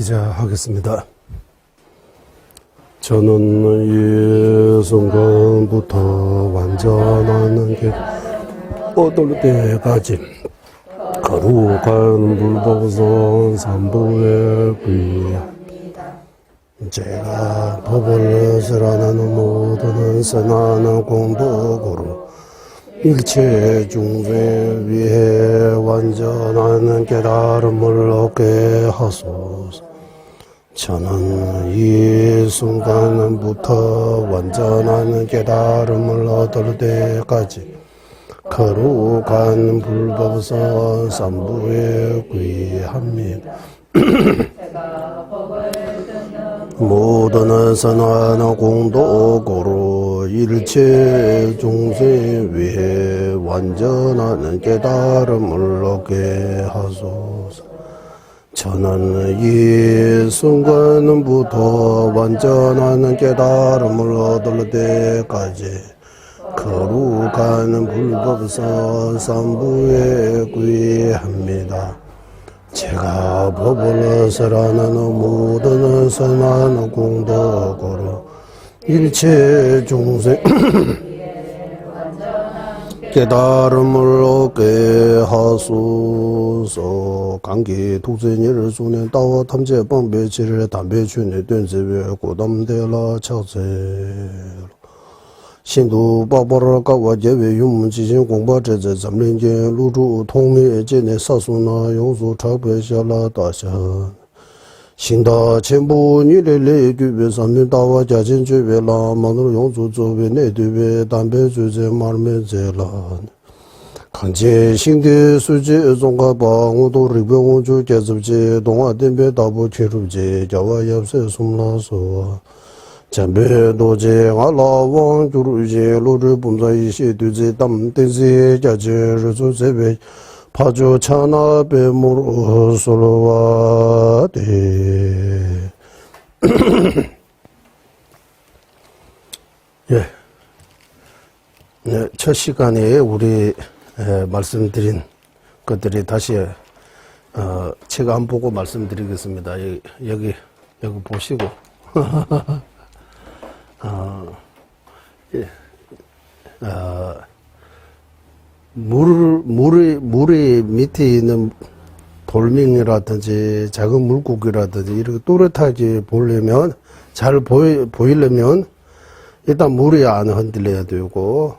시작하겠습니다. 저는 이 순간부터 완전한 길 얻을 때까지 거룩한 불법선 삼부에 귀합니다. 제가 법을 실현하는 모든 선한 공덕으로 일체 중생 위해 완전한 깨달음을 얻게 하소서. 저는 이 순간부터 완전한 깨달음을 얻을 때까지 거룩한 불법선 삼부에 귀합니다. 모든 선한 공덕으로 일체 중생 위해 완전한 깨달음을 얻게 하소서. 저는 이 순간부터 완전한 깨달음을 얻을 때까지 거룩한 불법선 삼부에 귀합니다. 제가 법을 설하는 모든 선한 공덕으로 일체 중생 깨달음을 얻게 하소서. 강기 독생일 수년 따와 탐제 방배치를 담배춘의 된세외 고담대라 차세 신도 바보를 가와 제외 유문지신 공바제제 잠린제 루주 통미제내 사수나 용수 차배샤라 다샤 신다 전부 니레레 규베 삼민다와 자진주베라 마누 용수 조베 내드베 담배주제 말메제라 강제 신대 수제 종가 방우도 리병우주 계습제 동아된베 다부 체루제 자와 옆세 숨라서 잠배 도제 알라왕 주루제 로르 분자이시 두제 담대제 자제르조 제베 파조 차나 베모로 솔로와데. 예. 네, 첫 시간에 우리 말씀드린 것들이 다시 책 안 보고 말씀드리겠습니다. 여기 보시고. 예. 물이 밑에 있는 돌멩이라든지 작은 물고기라든지 이렇게 또렷하게 보려면, 잘 보이려면 일단 물이 안 흔들려야 되고,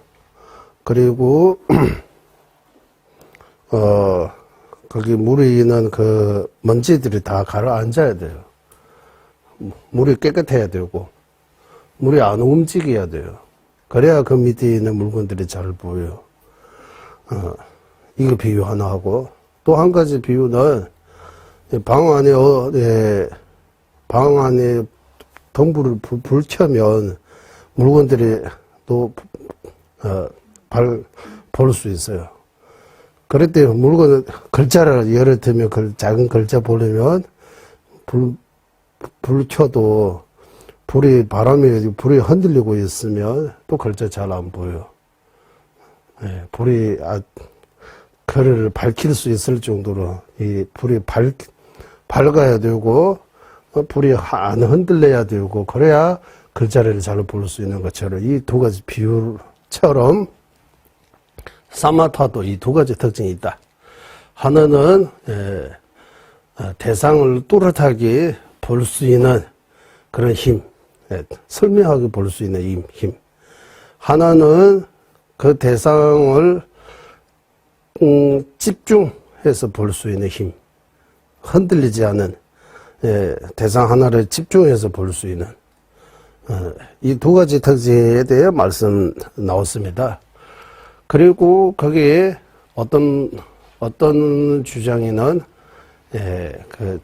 그리고 거기 물에 있는 그 먼지들이 다 가라앉아야 돼요. 물이 깨끗해야 되고 물이 안 움직여야 돼요. 그래야 그 밑에 있는 물건들이 잘 보여요. 이거 비유 하나 하고, 또 한 가지 비유는 방 안에 덩불을 불 켜면 물건들이 또 볼 수 있어요. 그럴 때 물건을 글자를 예를 들면 작은 글자 보려면 불 켜도 불이 흔들리고 있으면 또 글자 잘 안 보여. 예, 불이 글을 밝힐 수 있을 정도로 이 불이 밝아야 되고 불이 안 흔들려야 되고, 그래야 글자를 잘 볼 수 있는 것처럼 이 두 가지 비유처럼 사마타도 이 두 가지 특징이 있다. 하나는 대상을 또렷하게 볼 수 있는 그런 힘, 설명하게 볼 수 있는 힘. 하나는 그 대상을 집중해서 볼 수 있는 힘, 흔들리지 않은 대상 하나를 집중해서 볼 수 있는 이 두 가지 특징에 대해 말씀 나왔습니다. 그리고 거기에 어떤 주장에는 그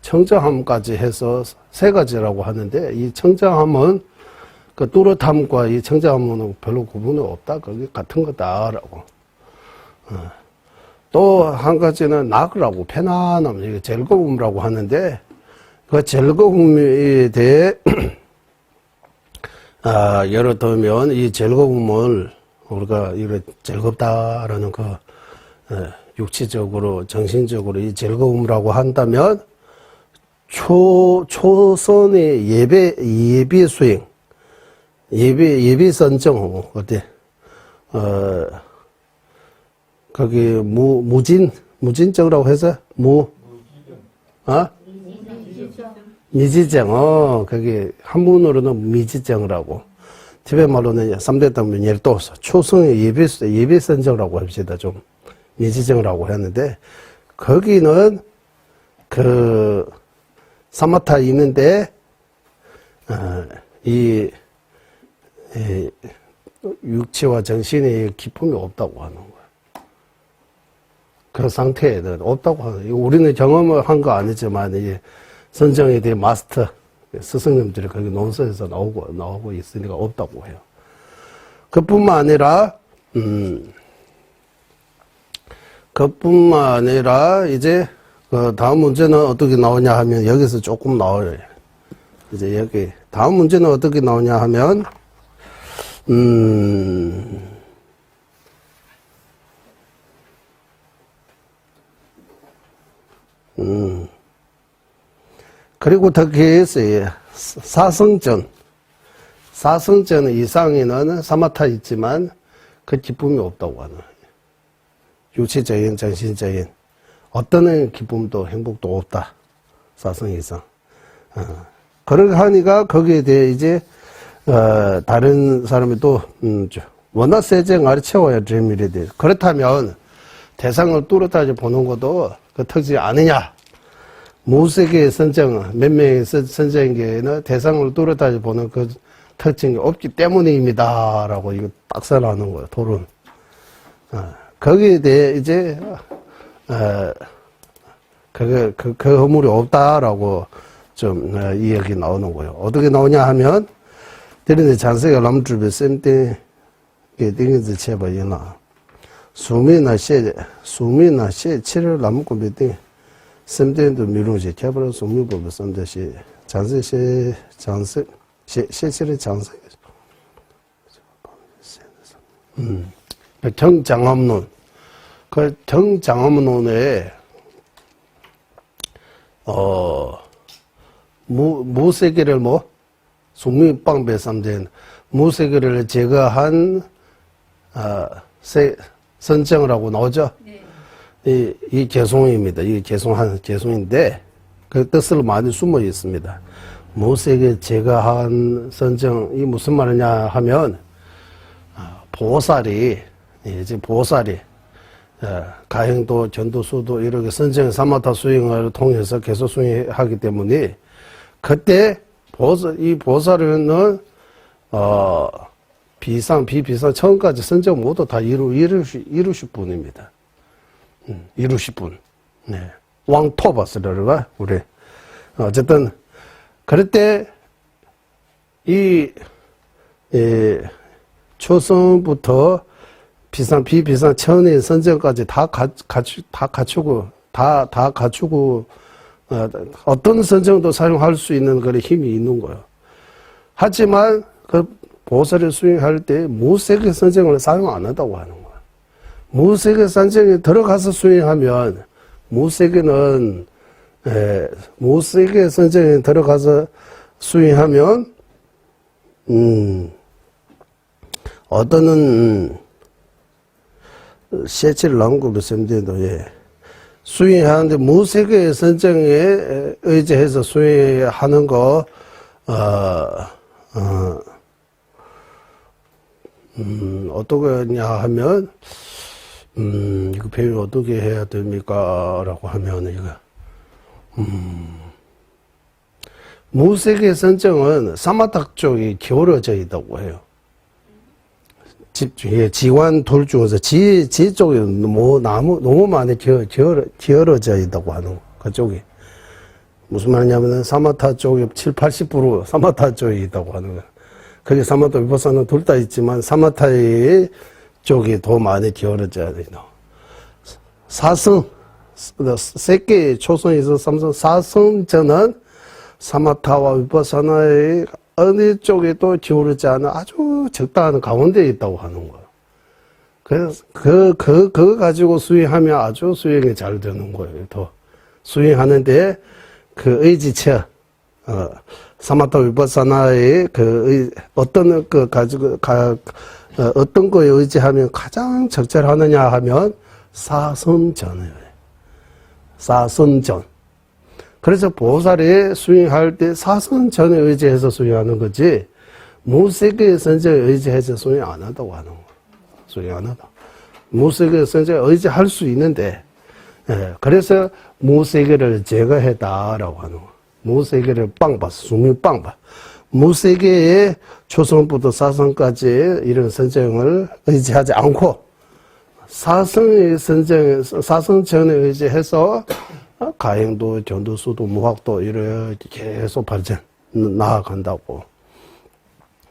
청정함까지 해서 세 가지라고 하는데, 이 청정함은 그 또렷함과 이 청정함은 별로 구분이 없다. 그게 같은 거다라고. 또 한 가지는 낙이라고, 편안함, 이게 즐거움이라고 하는데, 그 즐거움에 대해 예를 들면 이 즐거움을 우리가 이거 즐겁다라는 육체적으로, 정신적으로 이 즐거움이라고 한다면, 초선의 예배 수행, 예배 선정, 어때? 거기, 무진정이라고 해서, 미지정, 거기, 한문으로는 미지정이라고. 티베트 말로는 3대 당면 열도, 초성의 예배 선정이라고 합시다, 좀. 미지정이라고 했는데, 거기는, 사마타 있는데, 육체와 정신의 기쁨이 없다고 하는 거예요. 그 상태에는 없다고 하는 거예요. 우리는 경험을 한 거 아니지만, 이 선정에 대해 마스터, 스승님들이 거기 논서에서 나오고 있으니까 없다고 해요. 그뿐만 아니라, 이제, 다음 문제는 어떻게 나오냐 하면, 여기서 조금 나와요. 이제 여기, 다음 문제는 어떻게 나오냐 하면, 그리고 더 계세요. 사성전 이상에는 사마타 있지만, 그 기쁨이 없다고 하는. 육체적인, 정신적인, 어떤 기쁨도 행복도 없다. 사성 이상. 그러고 하니까 거기에 대해 이제, 다른 사람이 또, 원하세쟁 아르체와야 재미래 돼. 그렇다면, 대상을 뚜렷하게 보는 것도 그 특징이 아니냐. 무색의 선정, 몇 명의 선정에게는 대상을 뚜렷하게 보는 그 특징이 없기 때문입니다. 라고 이거 딱 써놓는 거예요, 토론. 거기에 대해 이제, 그 허물이 없다라고 좀 이야기 나오는 거예요. 어떻게 나오냐 하면, 데리는 장세가 남주배 쌤때, 띵에서 채봐이나, 수미나 셰, 치를 남고 몇 띵, 쌤때도 미루지, 개발한 수미법을 쌤때시, 장세, 셰치를 장세. 정장암론. 그 정장암론에, 무세계를 숙민빵배 삼된 무세계를 제거한, 선정을 하고 나오죠? 네. 이 개송입니다. 이 개송인데, 그 뜻을 많이 숨어 있습니다. 무세계 제거한 선정, 이 무슨 말이냐 하면, 보살이, 가행도, 전도수도 이렇게 선정, 사마타 수행을 통해서 계속 수행하기 때문에, 그때, 이 보살은, 비상, 비비상, 처음까지 선정 모두 다 이루실 분입니다. 이루실 분. 네. 왕토바스라가, 우리. 어쨌든, 그럴 때, 초성부터 비상, 비비상, 천의 선정까지 다 갖추고, 어떤 선정도 사용할 수 있는 그런 힘이 있는 거예요. 하지만, 그 보살을 수행할 때 무색의 선정을 사용 안 한다고 하는 거예요. 무색의 선정에 들어가서 수행하면, 무색의 선정에 들어가서 수행하면, 어떤은, 셰치를 남고로 쌤대도, 수행하는데 무색의 선정에 의지해서 수행하는 거, 어떠냐 하면, 이거 배우 어떻게 해야 됩니까? 라고 하면, 무색의 선정은 사마타 쪽이 기울어져 있다고 해요. 지관 돌 중에서 지 쪽이 너무 많이 기울어져 있다고 하는 거, 그쪽이. 무슨 말이냐면, 사마타 쪽이 70~80% 사마타 쪽에 있다고 하는 거예요. 그게 사마타 위파사나 둘 다 있지만 사마타의 쪽이 더 많이 기울어져야 돼요. 사성, 세계 초성에서 사성전은 사마타와 위파사나의 어느 쪽에도 기울어지지 않은 아주 적당한 가운데에 있다고 하는 거예요. 그래서 그거 가지고 수행하면 아주 수행이 잘 되는 거예요. 더 수행하는데 그 의지처, 사마타 위파사나의 어떤 그 가지고 어떤 거에 의지하면 가장 적절하느냐 하면 사선전이에요. 사선전. 그래서 보살이 수행할 때 사선전에 의지해서 수행하는 거지, 무세계의 선정에 의지해서 수행 안 한다고 하는 거예요. 수행 안 하다. 무세계의 선정에 의지할 수 있는데, 그래서 무세계를 제거했다라고 하는 거예요. 무세계를 빵봐, 수명 빵봐. 무세계의 초성부터 사성까지 이런 선정을 의지하지 않고, 사성의 선정, 사성전에 의지해서 가행도, 전도수도, 무학도 이렇게 계속 발전, 나아간다고.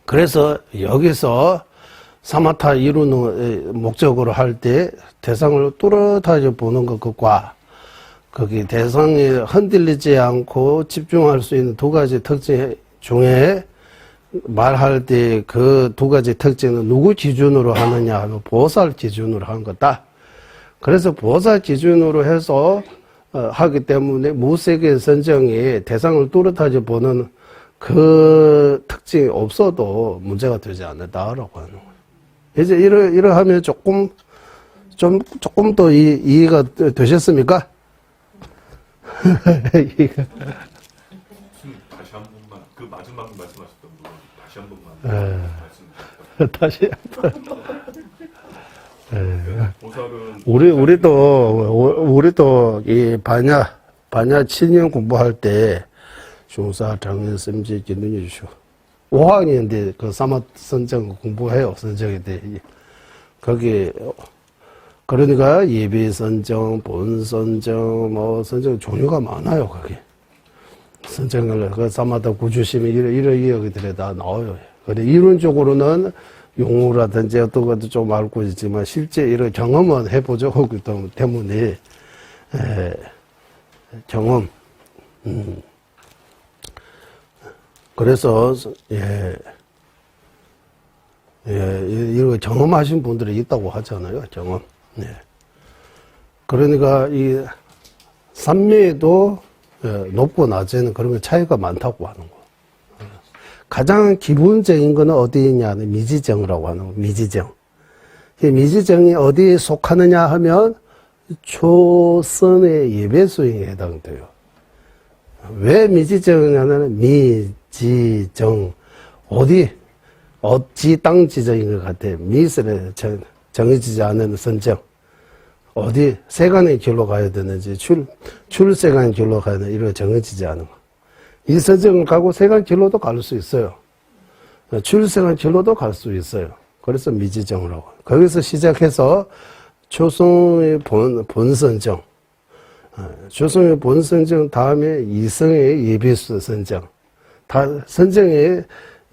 그래서 여기서 사마타 이루는 목적으로 할 때 대상을 뚜렷하게 보는 것과 거기 대상이 흔들리지 않고 집중할 수 있는 두 가지 특징 중에 말할 때 그 두 가지 특징은 누구 기준으로 하느냐 하면 보살 기준으로 하는 거다. 그래서 보살 기준으로 해서 하기 때문에 무세계 선정이 대상을 뚜렷하게 보는 그 특징이 없어도 문제가 되지 않는다라고 하는 거예요. 이제 이러하면 조금 더 이해가 되셨습니까? 다시 한 번만, 그 마지막 말씀하셨던 부분 다시 한 번만 말씀 다시. 보살은 우리도 이 반야 7년 공부할 때 중사 장년 쌤지 기능해 주시오. 5학년인데 그 사마 선정 공부해요. 선정에 대해. 거기 그러니까 예비 선정, 본 선정, 뭐 선정 종류가 많아요. 거기 선정을 그 사마다 구주심이 이런 이야기들이 다 나와요. 근데 이론적으로는 용어라든지 어떤 것도 좀 알고 있지만 실제 이런 경험은 해보죠. 그렇기 때문에 경험. 그래서 이거 경험하신 분들이 있다고 하잖아요. 경험. 그러니까 이 삼매도 높고 낮에는 그런 차이가 많다고 하는 거. 가장 기본적인 거는 어디에 있냐는 미지정이라고 하는 거. 미지정. 이 미지정이 어디에 속하느냐 하면 초선의 예배 수행에 해당돼요. 왜 미지정이냐면 미지정, 어찌 땅지정인 것 같아요. 미술에 정해지지 않은 선정. 어디 세간의 길로 가야 되는지, 출세간의 길로 가야 되는지, 이런 정해지지 않은 거. 이 선정을 가고 세간 길로도 갈 수 있어요. 출세간 길로도 갈 수 있어요. 그래서 미지정을 하고. 거기서 시작해서 초성의 본선정. 조성의 본선정 다음에 이성의 예비수 선정. 다 선정의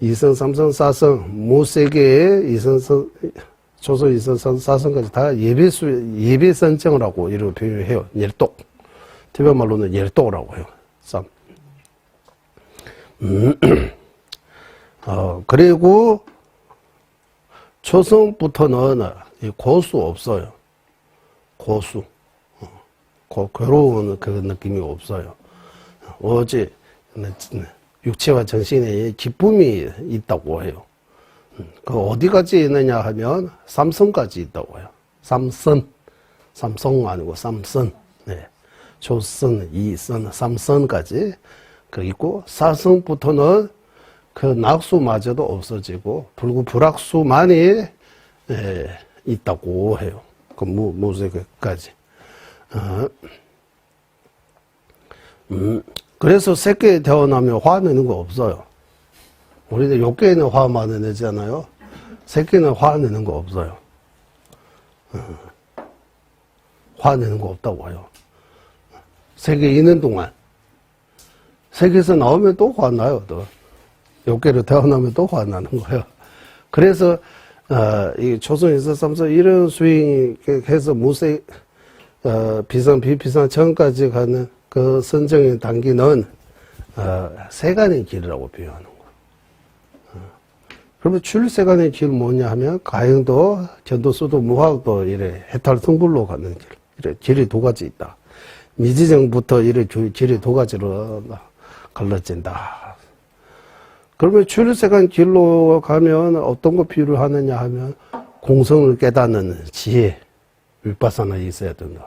2성, 3성, 4성, 모세계의 2성, 조성, 2성, 4성까지 다 예비 선정을 하고 이렇게 표현해요. 열독. 티베트 말로는 열독이라고 해요. 그리고 초성부터는 고수 없어요. 고수. 괴로운 그 느낌이 없어요. 오직 육체와 정신에 기쁨이 있다고 해요. 그 어디까지 있느냐 하면 삼성까지 있다고 해요. 삼성 아니고 삼선. 조선, 이선, 삼선까지 그 있고, 사성부터는 그 낙수마저도 없어지고 불악수만이 있다고 해요. 그 무쇠까지. 그래서 새끼에 태어나면 화내는 거 없어요. 우리는 욕계에는 화 많이 내잖아요. 새끼는 화내는 거 없어요. 화내는 거 없다고 해요. 새끼 있는 동안. 새끼에서 나오면 또 화나요, 또. 욕계로 태어나면 또 화나는 거예요. 그래서, 이 초선에서 삼선 이런 스윙 해서 무쇠, 비상, 비비상 전까지 가는 그 선정의 단계는 세간의 길이라고 표현하는 거예요. 그러면 출세간의 길 뭐냐 하면 가행도, 전도수도, 무학도 이래 해탈 성불로 가는 길. 이래 길이 두 가지 있다. 미지정부터 이래 길이 두 가지로 갈라진다. 그러면 출세간 길로 가면 어떤 거 필요하느냐 하면 공성을 깨닫는 지혜, 윗바사나에 있어야 된다.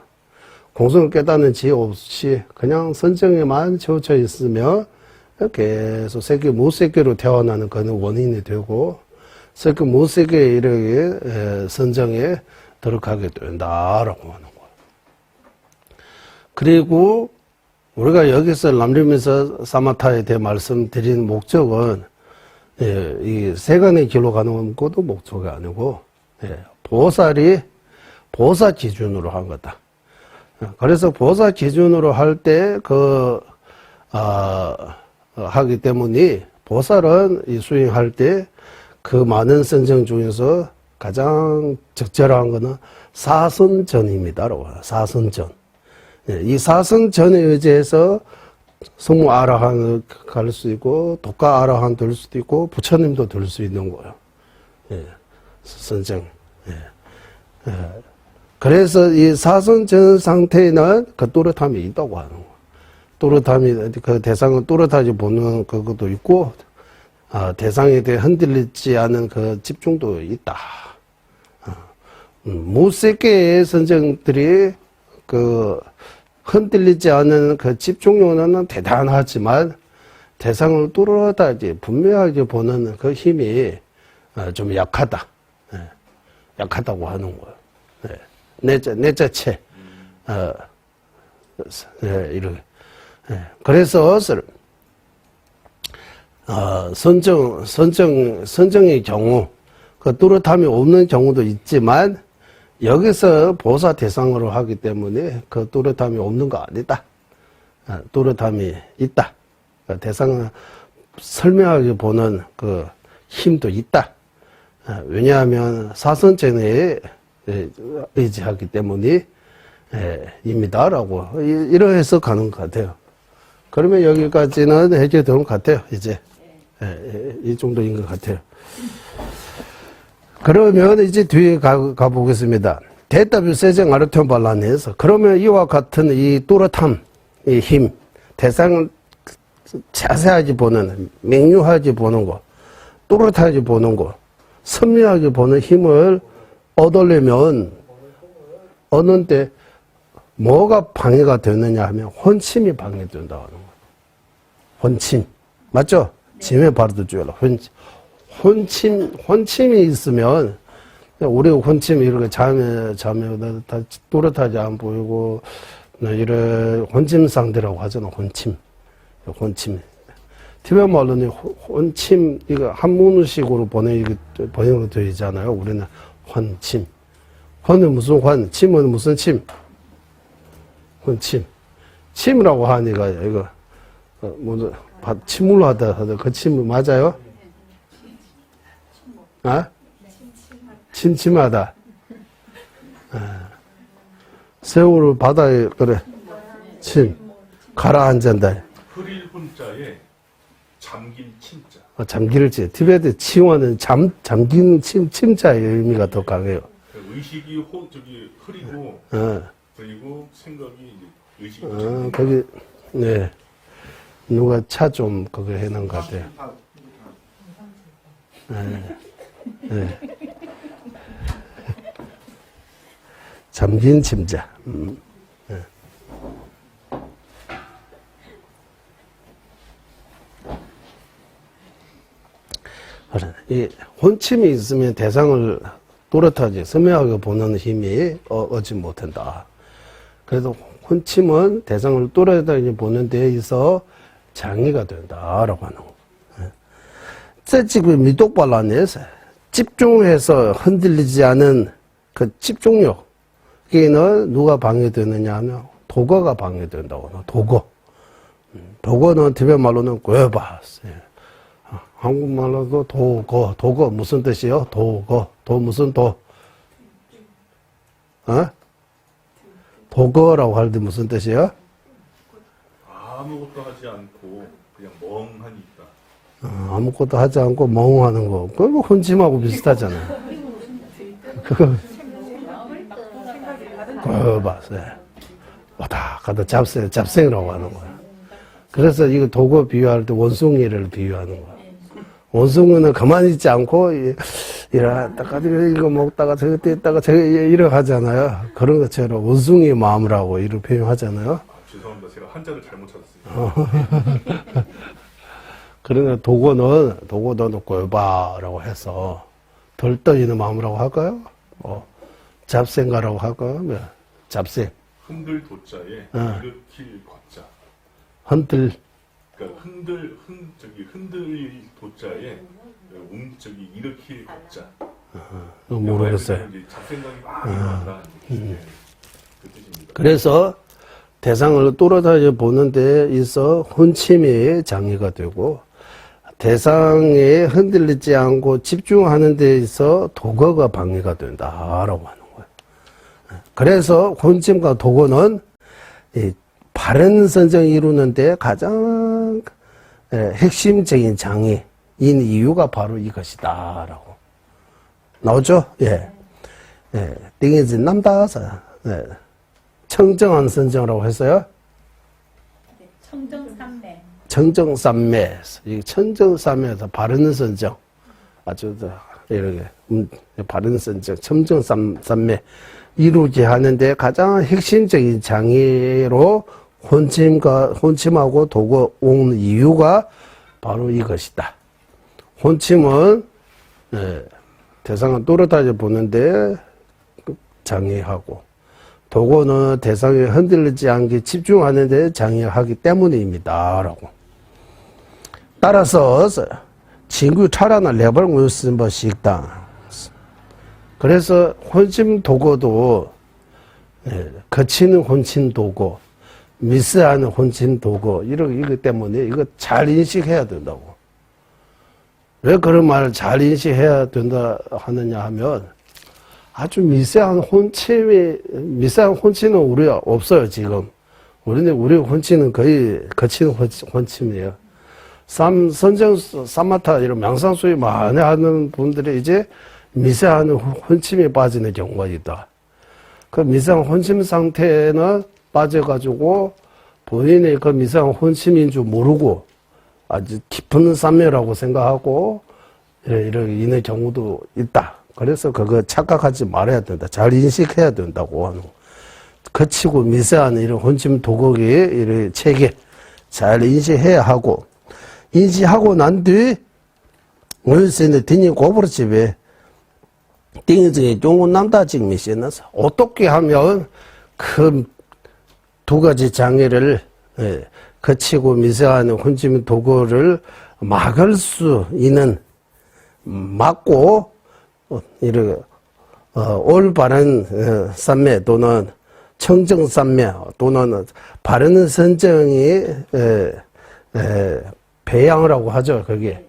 공성을 깨닫는 지혜 없이 그냥 선정에만 치우쳐 있으면 계속 세계 무세계로 태어나는 그는 원인이 되고 세계 무세계에 이르게 선정에 들어가게 된다라고 하는 거예요. 그리고 우리가 여기서 남림에서 사마타에 대해 말씀드린 목적은 이 세간의 길로 가는 것도 목적이 아니고 보살이 보사 기준으로 한 거다. 그래서 보사 기준으로 할 때 하기 때문에 보살은 이 수행할 때 그 많은 선정 중에서 가장 적절한 거는 사선전입니다라고 해요. 사선전. 이 사선전에 의지해서 성무 아라한 갈 수 있고 독가 아라한 될 수도 있고 부처님도 될 수 있는 거예요. 선정. 그래서 이 사선전 상태에는 그 또렷함이 있다고 하는 거예요. 또렷함이, 그 대상을 또렷하게 보는 그것도 있고, 대상에 대해 흔들리지 않은 그 집중도 있다. 무색계의 선정들이 그 흔들리지 않은 그 집중력은 대단하지만 대상을 또렷하게 분명하게 보는 그 힘이 좀 약하다. 약하다고 하는 거예요. 내자체. 이렇게. 그래서, 선정의 경우, 그 뚜렷함이 없는 경우도 있지만, 여기서 보사 대상으로 하기 때문에 그 뚜렷함이 없는 거 아니다. 뚜렷함이 있다. 대상을 설명하게 보는 그 힘도 있다. 왜냐하면 사선전에 의지하기 때문에, 입니다라고, 이러 해석하는 것 같아요. 그러면 여기까지는 해결된 것 같아요, 이제. 이 정도인 것 같아요. 그러면 이제 뒤에 가보겠습니다. 대답이 세정 아르톤 반란에서 그러면 이와 같은 이 또렷함, 이 힘, 대상을 자세하게 보는, 명료하게 보는 거, 또렷하게 보는 거, 선명하게 보는 힘을 얻으려면 어느 때 뭐가 방해가 되느냐 하면 혼침이 방해된다고 하는 거예요. 혼침. 맞죠? 짐에 바로도 줘라. 혼침이 있으면, 우리 혼침이 이렇게 잠에 다 또렷하지 안 보이고, 이런 혼침 상태라고 하잖아, 혼침. 티베트 말로는 혼침, 이거 한문식으로 번역으로 되어 있잖아요. 우리는 혼침. 혼은 무슨 혼, 침은 무슨 침? 혼침. 침이라고 하니까, 이거, 침물로 하다, 그 침 맞아요? 침침하다. 새우를 바다에, 그래. 가라앉는다. 흐릴 혼자에 잠긴 침자. 잠기를 지. 티베트 치원은 잠긴 침자의 의미가 더 강해요. 의식이 흐리고, 그리고 생각이 이제 의식이 거기, 네. 누가 차 좀 그거 해놓은 것 같아요. 네. 잠긴 침자. 네. 이 혼침이 있으면 대상을 또렷하게 선명하게 보는 힘이 얻지 못한다. 그래서 혼침은 대상을 또렷하게 보는 데 있어 장애가 된다라고 하는 거. 지금 미독발란에서 집중해서 흔들리지 않은 그 집중력, 여기는 누가 방해되느냐 하면 도거가 방해된다고 하는 도거. 도거는 티베트 말로는 괴바스. 한국말로도 도거 무슨 뜻이요? 도 무슨 도? 도거라고 할 때 무슨 뜻이요? 아무것도 하지 않고 그냥 멍하니 아무것도 하지 않고 멍하는 거. 그거 혼침하고 비슷하잖아요. 그거, 그거 봤어요. 왔다 갔다 잡생이라고 하는 거야. 그래서 이거 도구 비유할 때 원숭이를 비유하는 거야. 원숭이는 가만히 있지 않고, 이러다가 이거 먹다가 저거 떼다가 저거 이렇게 하잖아요. 그런 것처럼 원숭이의 마음이라고 이렇게 표현하잖아요. 죄송합니다. 제가 한자를 잘못 찾았습니다. 그러나 도구는 꼴바라고 해서 덜 떠있는 마음이라고 할까요? 잡생가라고 할까요? 뭐, 잡생. 흔들 도자에 일으킬 거자. 흔들. 그러니까 흔들 도자에 일으킬 거자. 모르겠어요. 잡생각이 막 일어난다. 그 뜻입니다. 그래서 대상을 또렷하게 보는 데 있어 혼침이 장애가 되고 대상에 흔들리지 않고 집중하는 데 있어 도거가 방해가 된다라고 하는 거예요. 그래서 혼침과 도거는 이 바른 선정을 이루는 데 가장 핵심적인 장애인 이유가 바로 이것이다라고 나오죠? 예. 띵이지 남다서 청정한 선정이라고 했어요. 청정삼매. 청정삼매. 이 청정삼매에서 바른 선정. 아주 이렇게 바른 선정, 청정삼매 이루게 하는데 가장 핵심적인 장애로 혼침하고 도구 온 이유가 바로 이것이다. 혼침은 대상을 또렷하게 보는데 장애하고 도구는 대상에 흔들리지 않게 집중하는 데 장애하기 때문입니다. 라고. 따라서 친구 차라나 레벨을 쓴 것이다. 그래서 혼침 도구도 거치는 혼침 도구, 미스하는 혼침 도구 이거 때문에 이거 잘 인식해야 된다고. 왜 그런 말을 잘 인식해야 된다 하느냐 하면 아주 미세한 혼침은 우리가 없어요, 지금. 우리 혼침은 거의 거치는 혼침이에요. 선정, 사마타, 이런 명상수위 많이 하는 분들이 이제 미세한 혼침에 빠지는 경우가 있다. 그 미세한 혼침 상태는 빠져가지고 본인의 그 미세한 혼침인 줄 모르고 아주 깊은 삼매라고 생각하고 이런 있는 경우도 있다. 그래서 그거 착각하지 말아야 된다. 잘 인식해야 된다고 하는 거. 거치고 미세한 이런 혼침 도곡이 이런 체계 잘 인식해야 하고, 인식하고 난 뒤, 원세는 등이 고부르집에 띵중에 종군 남다직 미시나서 어떻게 하면 그 두 가지 장애를 거치고 미세한 혼침 도구를 막을 수 있는 막고 이렇게 올바른 삼매 또는 청정삼매 또는 바른 선정이 배양이라고 하죠. 그게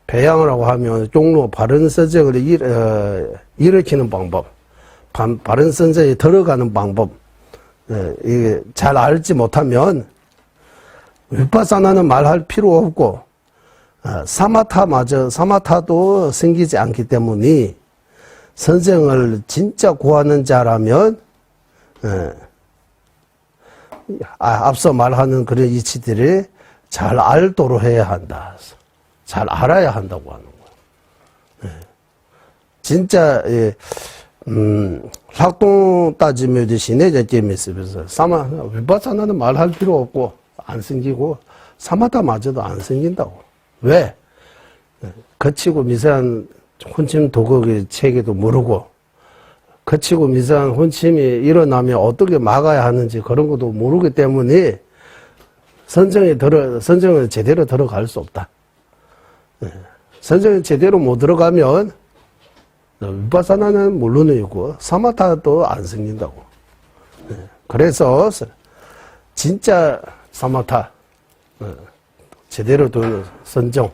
배양이라고 하면 종로 바른 선정을 일으키는 방법, 바른 선정에 들어가는 방법 이게 잘 알지 못하면 위파사나는 말할 필요 없고 사마타도 생기지 않기 때문에 선생을 진짜 구하는 자라면 앞서 말하는 그런 이치들이 잘 알도록 해야 한다. 잘 알아야 한다고 하는 거예요. 진짜 학동 따지면 신의자 게임에서 위파사나는 말할 필요 없고 안 생기고 사마타마저도 안 생긴다고. 왜? 거치고 미세한 혼침 도극의 체계도 모르고 거치고 미세한 혼침이 일어나면 어떻게 막아야 하는지 그런 것도 모르기 때문에 선정을 제대로 들어갈 수 없다. 선정을 제대로 못 들어가면 위파사나는 물론이고 사마타도 안 생긴다고. 그래서 진짜 사마타 제대로 된 선정,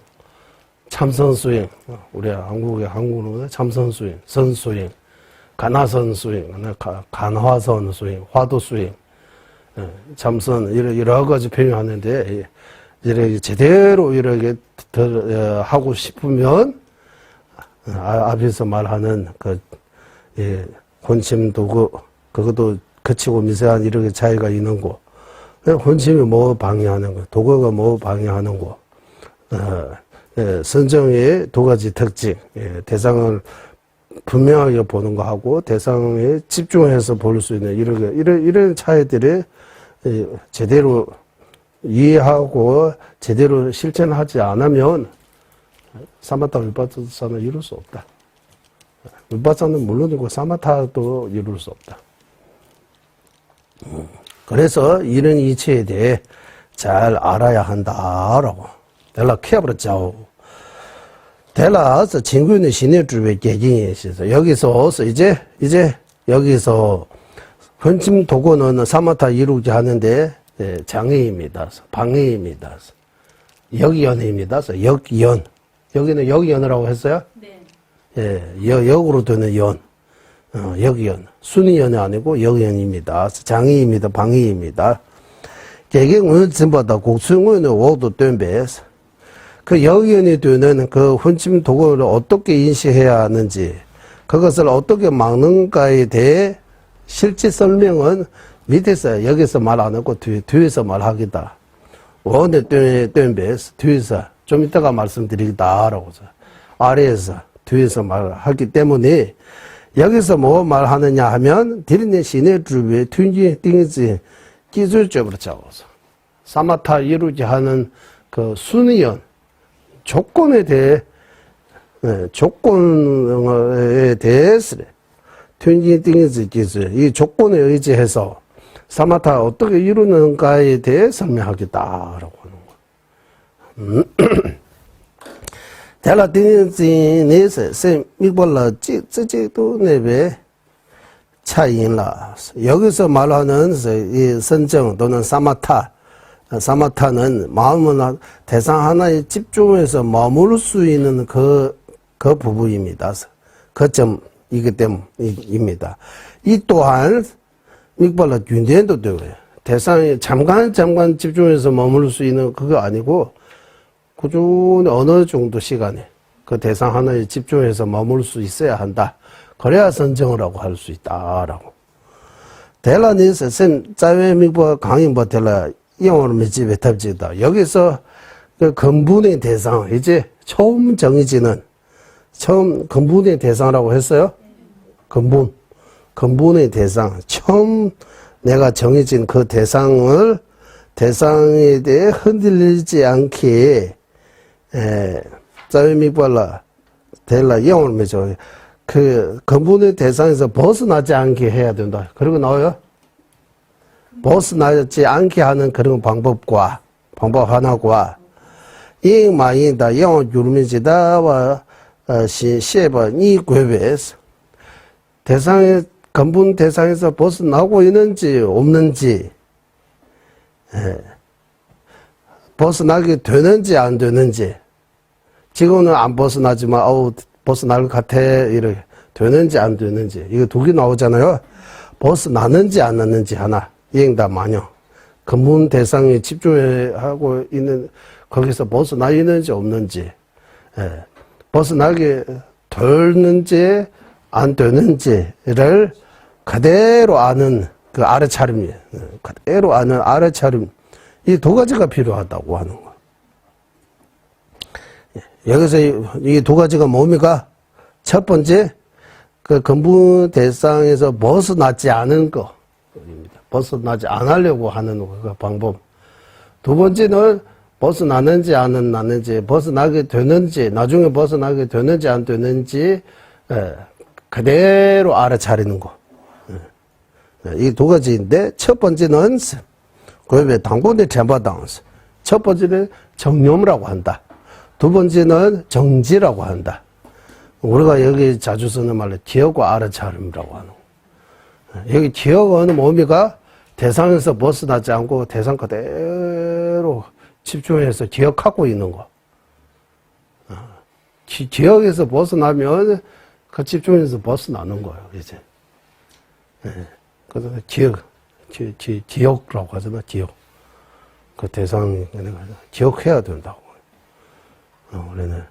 참선수행, 우리 한국어는 참선수행, 선수행, 간화선수행, 간화선수행, 화도수행, 참선 여러 가지 표현하는데 이렇게 제대로 이렇게 하고 싶으면, 앞에서 말하는 혼침 도구, 그것도 거치고 미세한 이렇게 차이가 있는 거. 혼침이 뭐 방해하는 거, 도구가 뭐 방해하는 거. 선정의 두 가지 특징, 대상을 분명하게 보는 거하고 대상에 집중해서 볼 수 있는 이런 차이들이 제대로 이해하고 제대로 실천하지 않으면 사마타 위파사는 이룰 수 없다. 위파사는 물론이고 사마타도 이룰 수 없다. 그래서 이런 이치에 대해 잘 알아야 한다라고. 내가 키워버렸죠. 대라서 친구는 신의 주변 개gin에 있어서 여기서 이제 여기서 헌침 도구는 사마타 이루게 하는데 장애입니다. 방해입니다. 역연입니다. 역연. 여기는 역연이라고 했어요? 네. 역으로 되는 연. 역연. 순위연이 아니고 역연입니다. 장애입니다. 방해입니다. 개경은 전부다 곡수는 오도 뗀베스. 그 역연이 되는 그 혼침 도구를 어떻게 인식해야 하는지, 그것을 어떻게 막는가에 대해 실제 설명은 밑에서, 여기서 말 안 하고 뒤에서 말하기다. 원의 뗀베스, 뒤에서, 좀 이따가 말씀드리겠다라고. 아래에서, 뒤에서 말하기 때문에, 여기서 뭐 말하느냐 하면, 디리네 시내 주변에 튠지, 띵지, 기술적으로 잡아서. 사마타 이루지 하는 그 순위연, 조건에 대해서 튠지, 띵지, 기술, 이 조건에 의지해서 사마타 어떻게 이루는가에 대해 설명하겠다라고 하는 거예요. 대라 띵지 내서 쌤 이걸로 찌찌도 내배 차이인라. 여기서 말하는 이 선정 또는 사마타는 마음은 대상 하나에 집중해서 머물 수 있는 그 부분입니다. 그 점이기 때문입니다. 이 또한 이걸로 균대도 되고요. 대상에 잠깐 집중해서 머물 수 있는 그거 아니고 꾸준히 어느 정도 시간에 그 대상 하나에 집중해서 머물 수 있어야 한다. 그래야 선정을 하고 할 수 있다라고. 델라니스 쌤 짜외미보 강인보 델라 영어로 믿지 못합니다. 여기서 그 근본의 대상, 이제 처음 정해지는 근본의 대상이라고 했어요. 근본의 대상, 처음 내가 정해진 그 대상에 대해 흔들리지 않게 짜외미보라 델라 영어로 믿죠. 그 근본의 대상에서 벗어나지 않게 해야 된다. 그리고 나와요. 벗어나지 않게 하는 그런 방법 하나과 이마인다 영어 유르미지다와 시에바 이 괴베스 대상의 근본 대상에서 벗어나고 있는지 없는지 벗어나게 되는지 안 되는지 지금은 안 벗어나지만 벗어날 것 같아 이렇게 되는지 안 되는지 이거 두 개 나오잖아요. 벗어나는지 안 나는지 하나 이행다 마녀 근본 대상에 집중하고 있는 거기서 벗어나 있는지 없는지 벗어나게 되는지 안 되는지를 그대로 아는 그 알아차림이에요. 그대로 아는 알아차림 이 두 가지가 필요하다고 하는 거. 여기서 이 두 가지가 뭡니까? 첫 번째, 그 근본 대상에서 벗어나지 않은 거입니다. 벗어나지 않으려고 하는 그 방법. 두 번째는 벗어나는지 안 나는지, 벗어나게 되는지, 나중에 벗어나게 되는지 안 되는지, 그대로 알아차리는 거. 이 두 가지인데, 첫 번째는, 그 당본의 전바당스. 첫 번째는 정념이라고 한다. 두 번째는 정지라고 한다. 우리가 여기 자주 쓰는 말로 기억과 알아차림이라고 하는 거. 여기 기억은 뭡니까? 대상에서 벗어나지 않고 대상 그대로 집중해서 기억하고 있는 거. 기억에서 벗어나면 그 집중해서 벗어나는 거예요, 이제. 그래서 기억이라고 하잖아, 기억. 그 대상이 기억해야 된다고. 우리는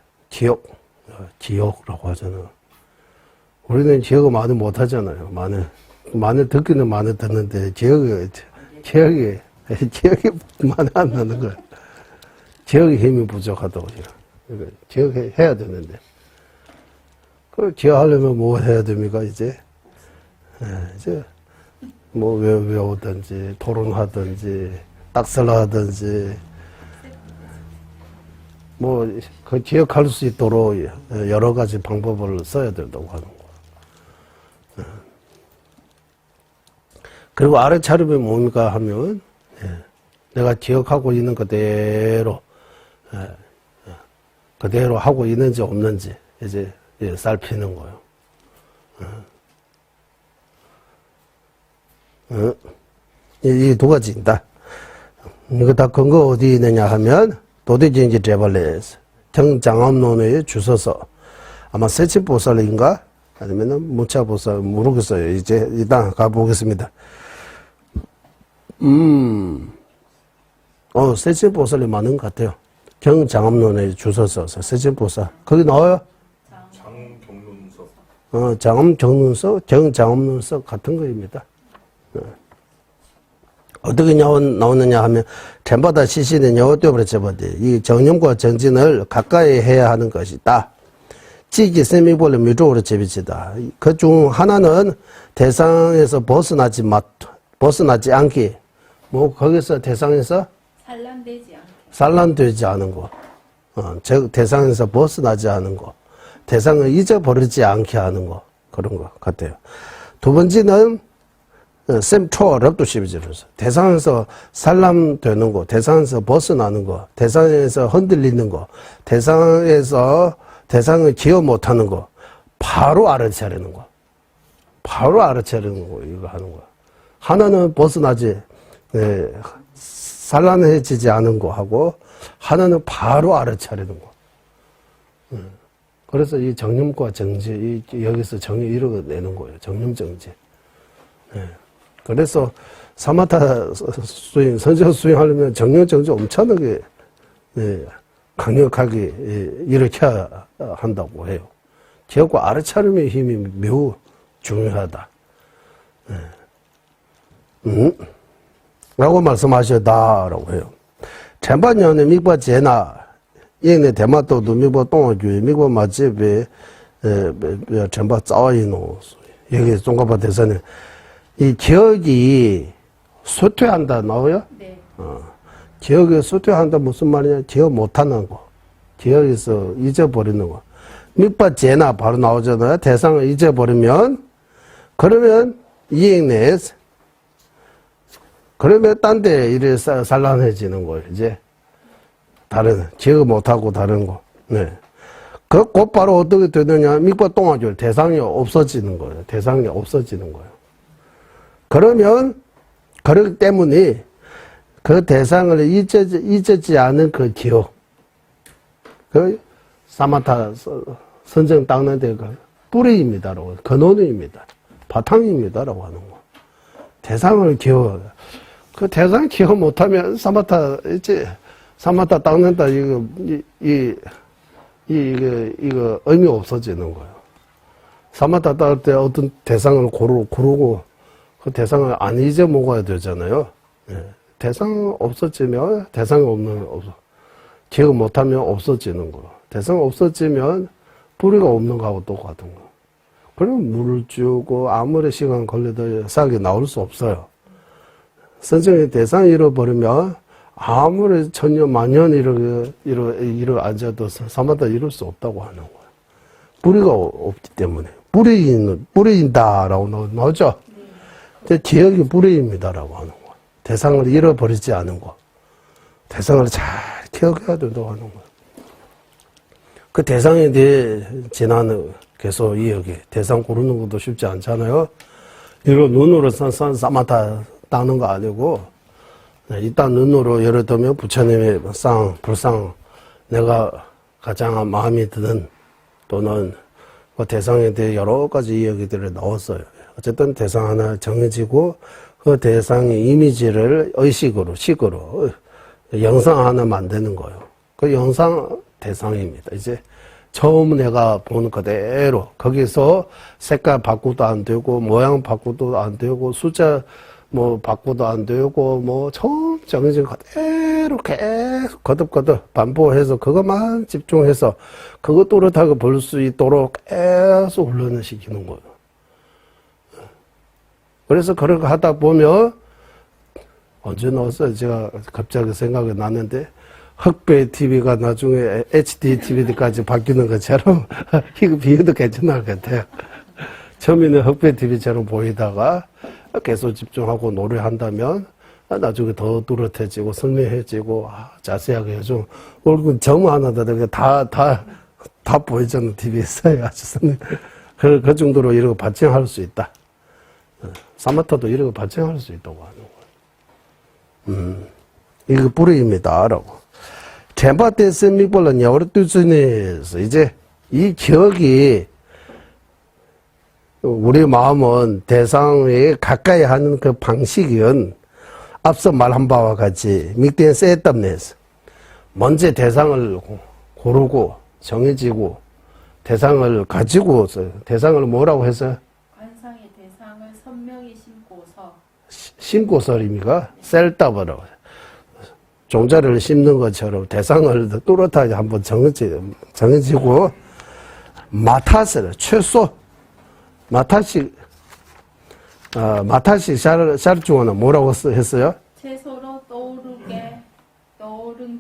지옥라고 하잖아. 우리는 지옥을 많이 못하잖아요. 많이 듣기는 많이 듣는데, 지옥이 많이 안 나는 거야. 지옥의 힘이 부족하다고, 지금. 지옥 해야 되는데. 그 지옥 하려면 뭐 해야 됩니까, 이제? 이제, 뭐, 외우든지, 토론하든지, 딱설라 하든지, 뭐, 그 지역할 수 있도록 여러 가지 방법을 써야 된다고 하는 거. 그리고 알아차림이 뭡니까 하면, 내가 기억하고 있는 그대로, 그대로 하고 있는지 없는지, 이제, 살피는 거예요. 이 두 가지입니다. 이거 다 근거 어디 있느냐 하면, 도대진지 제발레스 정장암론의 주소서 아마 세치보살인가 아니면은 무차보살 모르겠어요. 이제 일단 가보겠습니다. 세치보살이 많은 것 같아요. 정장암론의 주소서 세치보살 거기 나와요? 장경론서. 장암정론서 정장암론서 같은 거입니다. 어떻게 나오느냐 하면, 템바다 시시는 여호되버렸지버디. 이 정념과 정진을 가까이 해야 하는 것이다. 지기 세미볼의 미조로 제비치다. 그 중 하나는 대상에서 벗어나지 않기. 뭐, 거기서 대상에서? 산란되지 않은 거. 즉, 대상에서 벗어나지 않은 거. 대상을 잊어버리지 않게 하는 거. 그런 거 같아요. 두 번째는, 셈초럽도 시비지로서 대상에서 산란되는 거, 대상에서 벗어나는 거, 대상에서 흔들리는 거, 대상을 기억 못하는 거, 바로 알아차리는 거, 이거 하는 거. 하나는 벗어나지, 산란해지지 않은 거 하고, 하나는 바로 알아차리는 거. 그래서 이 정념과 정지, 여기서 정의 이루어내는 거예요. 정념 정지. 그래서 사마타 수행, 선정 수행하려면 정념 정지 엄청나게 강력하게 일으켜야 한다고 해요. 기억과 알아차림의 힘이 매우 중요하다. 라고 말씀하셨다라고 해요. 천반년에 미과 제나 이내 대마도도 미과 동아규 미과 맛집에 천바 짜와이노 여기 송가바 대사는 이 기억이 쇠퇴한다 나와요? 네. 기억이 쇠퇴한다 무슨 말이냐? 기억 못하는 거. 기억에서 잊어버리는 거. 밑바 제나 바로 나오잖아요. 대상을 잊어버리면 그러면 이행 내에서 그러면 딴 데 이래 산란해지는 거예요. 이제 다른 기억 못하고 다른 거. 네. 그 곧바로 어떻게 되느냐? 밑바 똥아줄 대상이 없어지는 거예요. 대상이 없어지는 거예요. 그러면, 그렇기 때문에 그 대상을 잊지 않은 그 기억, 그 사마타 선정 닦는 데가 뿌리입니다라고, 근원입니다. 바탕입니다라고 하는 거. 대상을 기억, 그 대상 기억 못하면 사마타 닦는다, 이거 의미 없어지는 거예요. 사마타 닦을 때 어떤 대상을 고르고, 그 대상을 안 잊어먹어야 되잖아요. 대상 없어지면, 기억 못하면 없어지는 거. 대상 없어지면, 뿌리가 없는 거하고 똑같은 거. 그러면 물을 주고, 아무리 시간 걸려도 싹이 나올 수 없어요. 선정의 대상 잃어버리면, 아무리 천년, 만년 앉아도 사마다 이룰 수 없다고 하는 거예요. 뿌리가 없기 때문에. 뿌리인다라고 나오죠? 기억이 뿌리입니다라고 하는 거. 대상을 잃어버리지 않은 거. 대상을 잘 기억해야 된다고 하는 거. 그 대상에 대해 지나는 계속 이야기. 대상 고르는 것도 쉽지 않잖아요. 이거 눈으로 사마타 닦는 거 아니고, 일단 눈으로 예를 들면 부처님의 불상, 내가 가장 마음에 드는 또는 그 대상에 대해 여러 가지 이야기들을 넣었어요. 어쨌든 대상 하나 정해지고 그 대상의 이미지를 의식으로, 식으로 영상 하나 만드는 거예요. 그 대상입니다. 이제 처음 내가 보는 그대로 거기서 색깔 바꾸도 안 되고 모양 바꾸도 안 되고 숫자 뭐 바꾸도 안 되고 뭐 처음 정해진 그대로 계속 거듭거듭 반복해서 그것만 집중해서 그거 또렷하게 볼 수 있도록 계속 훈련을 시키는 거예요. 그래서 그렇게 하다 보면 언제 나왔어요? 제가 갑자기 생각이 났는데 흑백 TV가 나중에 HD TV까지 바뀌는 것처럼 이거 비교도 괜찮을 것 같아요. 처음에는 흑백 TV처럼 보이다가 계속 집중하고 노래한다면 나중에 더 뚜렷해지고 선명해지고 자세하게 좀 얼굴 점 하나도 다 보이잖아요. TV에서 아주 선명. 그 정도로 이런 거 발전할 수 있다. 사마타도 이런 거 발전할 수 있다고 하는 거예요. 이거 뿌리입니다라고. 템바테 세미볼은 여러 뜻에서 이제 이 기억이 우리 마음은 대상에 가까이 하는 그 방식은 앞서 말한 바와 같이 밑에 세땀내서 먼저 대상을 고르고 정해지고 대상을 가지고 대상을 뭐라고 해서 관상의 대상을 선명히 심고설입니까? 셀답으로 종자를 심는 것처럼 대상을 또렷하게 한번 정해지고 마타스를 최소 마타시 샤르중어는 뭐라고 했어요? 채소로 떠오른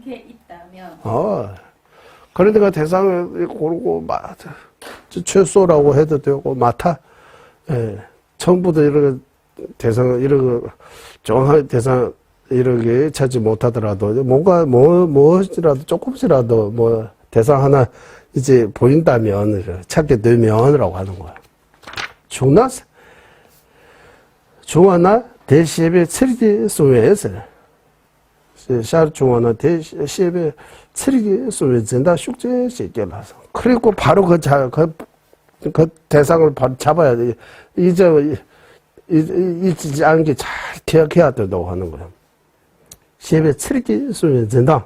게 있다면 그러니까 대상을 고르고 최소라고 해도 되고 처음부터 이런 대상 이런 정확한 대상 이렇게 찾지 못하더라도 뭔가 무엇이라도 조금씩이라도 뭐 대상 하나 이제 보인다면 찾게 되면이라고 하는 거야. 중화나 대시에 처리기 속에서 샤르중화나 대시에 처리기 속에 전다 숙제 시켜라서 그리고 바로 그 대상을 바로 잡아야 돼. 잊지 않게 잘 기억해야 된다고 하는 거야. 시에 처리기 속에 전다.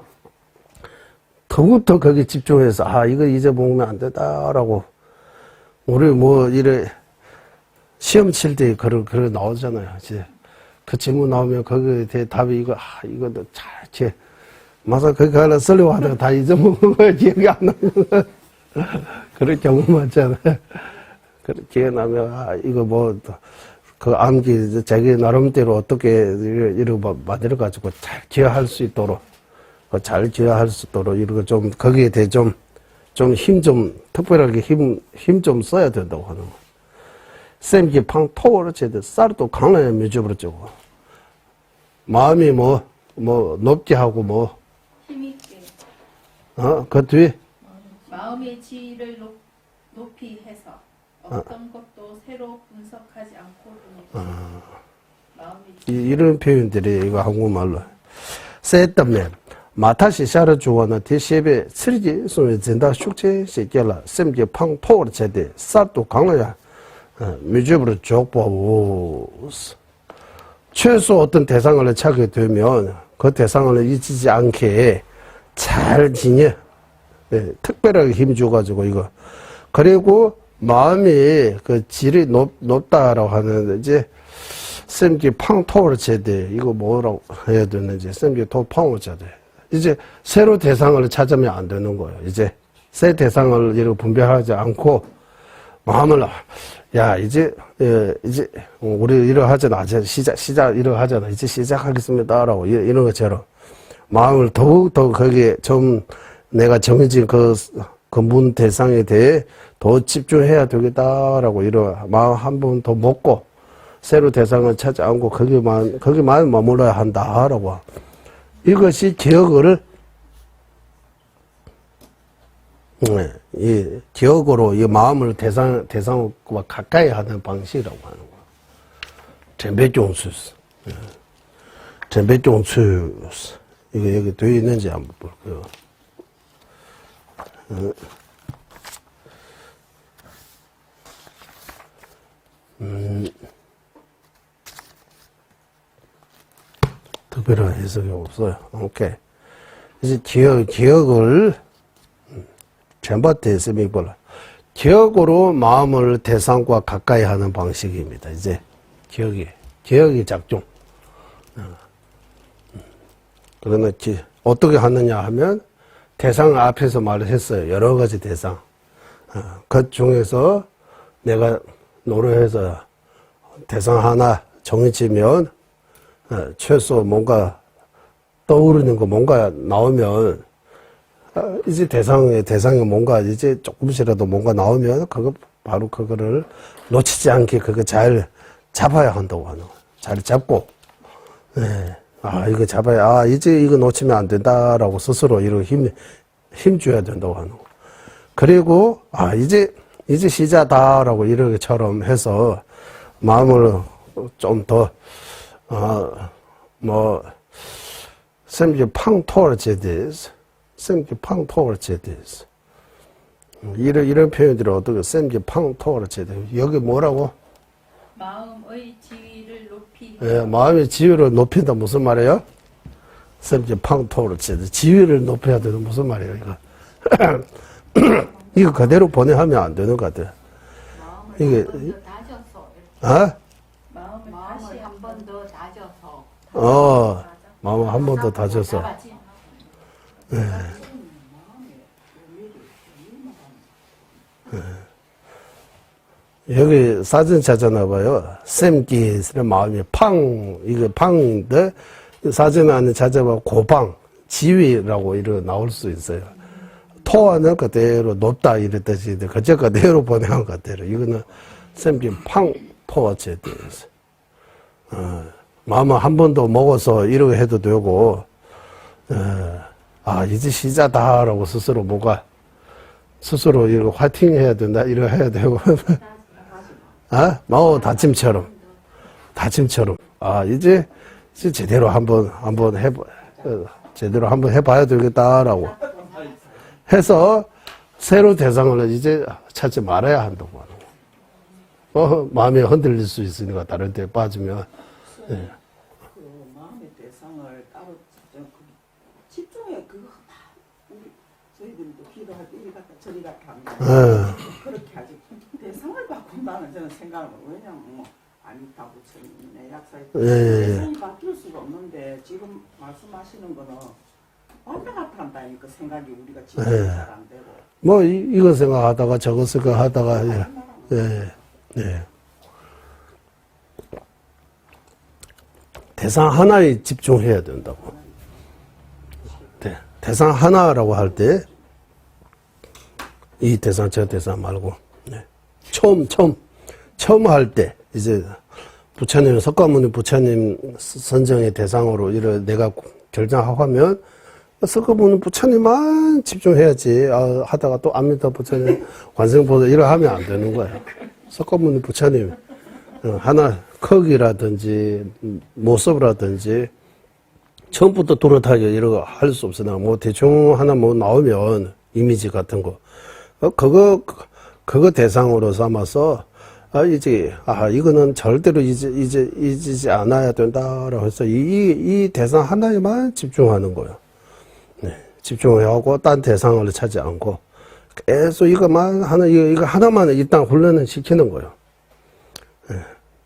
더욱더 거기에 집중해서 이거 잊어먹으면 안 된다라고 우리 시험 칠 때 그런 나오잖아요. 이제 그 질문 나오면 거기에 대해 답이 이거도 잘 맞아 거기 하나 쓰려고 하다가 다 잊어먹은 거야. 기억이 안 나는 거야. 그런 경우 많잖아요. 기억이 나면 이거 그 암기 자기 나름대로 어떻게 이런 거 만들어가지고 잘 기억할 수 있도록 이런 거 좀 거기에 대해 좀 특별하게 힘 좀 써야 된다고 하는 거. 쌤기 팡 토를 제대 쌀도 강나야 미쳐버렸죠. 마음이 높게 하고 힘있게 그 뒤에 마음의 지위를 높이 해서 어떤 것도 새로 분석하지 않고 마음의 이런 표현들이 이거 한국말로 쎄땀면 마타시 샤르 주어나 대시에 쓰리기 소에 전다 숙제 시켜라 쌤기 팡 토를 제대 쌀도 강나야 미주부로 족보고 최소 어떤 대상을 찾게 되면 그 대상을 잊지 않게 잘 지녀 특별하게 힘줘가지고 이거 그리고 마음이 그 질이 높다라고 하는데 이제 쌤기 팡토를 제대 이거 뭐라고 해야 되는지 쌤기 토팡을 제대 이제 새로 대상을 찾으면 안 되는 거예요. 이제 새 대상을 이렇게 분별하지 않고 마음을 이제 우리 이러 하잖아. 시작 이러 하잖아. 이제 시작하겠습니다라고 이런 것처럼 마음을 더욱더 거기에 좀 내가 정해진 그 문 대상에 대해 더 집중해야 되겠다라고 이런 마음 한 번 더 먹고 새로 대상을 찾지 않고 거기만 머물러야 한다라고 이것이 기억을 이 기억으로 이 마음을 대상과 가까이 하는 방식이라고 하는 거야. 전배종수스. 전배종수스. 이거 여기 되어 있는지 한번 볼게요. 특별한 해석이 없어요. 오케이. 이제 기억을 전봇대 세미볼. 기억으로 마음을 대상과 가까이 하는 방식입니다. 이제 기억이 작중. 그러나 어떻게 하느냐 하면 대상 앞에서 말을 했어요. 여러 가지 대상. 그 중에서 내가 노력해서 대상 하나 정해지면 최소 뭔가 떠오르는 거 뭔가 나오면 이제 대상에 뭔가 이제 조금씩이라도 뭔가 나오면 바로 그거를 놓치지 않게 그거 잘 잡아야 한다고 하는 거예요. 잘 잡고, 이거 잡아야, 이제 이거 놓치면 안 된다라고 스스로 이렇게 힘 줘야 된다고 하는 거. 그리고, 이제 시작다라고 이렇게처럼 해서 마음을 좀 더, 쌤이 팡 토르제디스. 쌤기 팡 토르제디스. 이런 표현들을 어떻게 쌤기 팡 토르제디스. 여기 뭐라고? 마음의 지위를 높이 마음의 지위를 높인다 무슨 말이에요? 쌤기 팡 토르제디스. 지위를 높여야 되는 무슨 말이에요, 이거? 이거 그대로 보내하면 안 되는 것 같아요. 이게, 마음을 마음을 한 번 더 다져서 마음을 한 번 더 다져서. 여기 사진 찾아놔봐요. 쌤기스는 마음이 이거 팡인데, 사진 안에 찾아봐, 고방, 지위라고 이렇게 나올 수 있어요. 토와는 그대로 높다 이런 뜻인데, 그대로 보내는 그대로. 이거는 쌤기 팡, 토와 제대로서. 마음을 한 번 더 먹어서 이렇게 해도 되고, 이제 시작다라고 스스로 이거 화이팅 해야 된다, 이렇게 해야 되고. 다짐처럼. 이제 제대로 한번 해봐야 되겠다라고 해서 새로 대상을 이제 찾지 말아야 한다고 하는 거. 마음이 흔들릴 수 있으니까 다른 데 빠지면. 그 마음의 대상을 따로 집중해 그거 우리 저희들도 기도할 때 이리 갔다 저리 갔다 합니다. 그렇게 하지 대상을 바꾼다는 저는 생각을 왜냐면 아니다 부처님 약사에 대상이 바뀔 수가 없는데 지금 말씀하시는 거는 왔다 갔다 한다니까 생각이 우리가 집중이 잘 안 되고 이거 생각하다가 저거 생각하다가 대상 하나에 집중해야 된다고. 대상 하나라고 할 때, 이 대상, 저 대상 말고, 처음 할 때, 이제, 부처님, 석가모니 부처님 선정의 대상으로 이를 내가 결정하고 하면, 석가모니 부처님만 집중해야지. 하다가 또 아미타 부처님, 관생보다 이래 하면 안 되는 거야. 석가모니 부처님, 하나, 크기라든지, 모습이라든지, 처음부터 또렷하게 이런 거 할 수 없으나, 대충 하나 나오면, 이미지 같은 거. 그거 대상으로 삼아서, 이거는 절대로 잊지 않아야 된다라고 해서, 이 대상 하나에만 집중하는 거예요. 집중하고, 딴 대상을 찾지 않고, 계속 이거 하나만 일단 훈련을 시키는 거예요.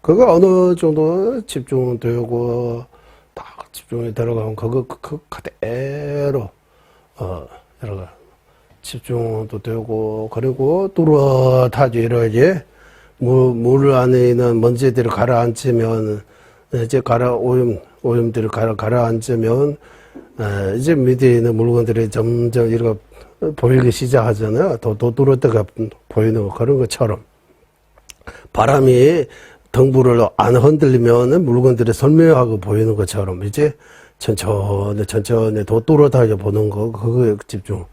그거 어느 정도 집중되고, 딱 집중이 들어가면, 그거 그대로, 집중도 되고, 그리고 뚜렷하게 이러지, 물 안에 있는 먼지들을 가라앉히면, 이제 오염들을 가라앉으면, 이제 밑에 있는 물건들이 점점 이렇게 보이기 시작하잖아요. 더 뚜렷하게 보이는 거, 그런 것처럼. 바람이 등불을 안 흔들리면 물건들이 선명하게 보이는 것처럼 이제 천천히 더 또렷하게 보는 거, 그거에 집중.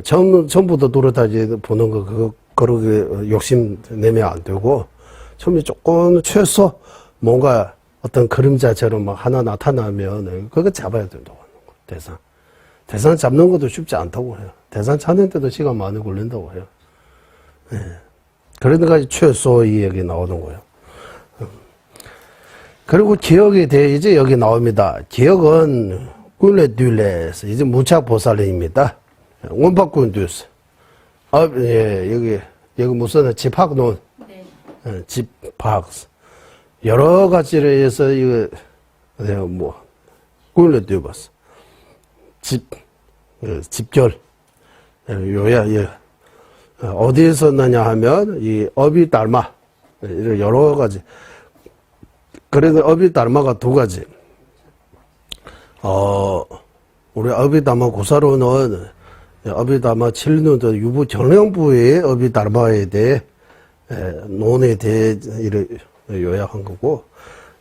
처음부터 또렷하게 보는 거, 그렇게 욕심 내면 안 되고, 처음에 조금 최소 뭔가 어떤 그림자처럼 막 하나 나타나면 그거 잡아야 된다고 하는 거, 대상. 대상 잡는 것도 쉽지 않다고 해요. 대상 찾는데도 시간 많이 걸린다고 해요. 그러니까 최소 이 얘기 나오는 거예요. 그리고 기억에 대해 이제 여기 나옵니다. 기억은 꿀레 듀레스, 이제 무착보살입니다. 원박군듀스. 여기 무슨 집합론, 네. 집합. 여러 가지로 해서 이거, 내가 꾸려 띄워봤어. 집결. 요야, 어디에서 넣냐 하면, 이 업이 닮아. 이런 여러 가지. 그래도 업이 닮아가 두 가지. 우리 업이 닮아 구사로는 업이 닮아 7년도 유부 정령부의 업이 닮아에 대해, 논에 대해 이를 요약한 거고,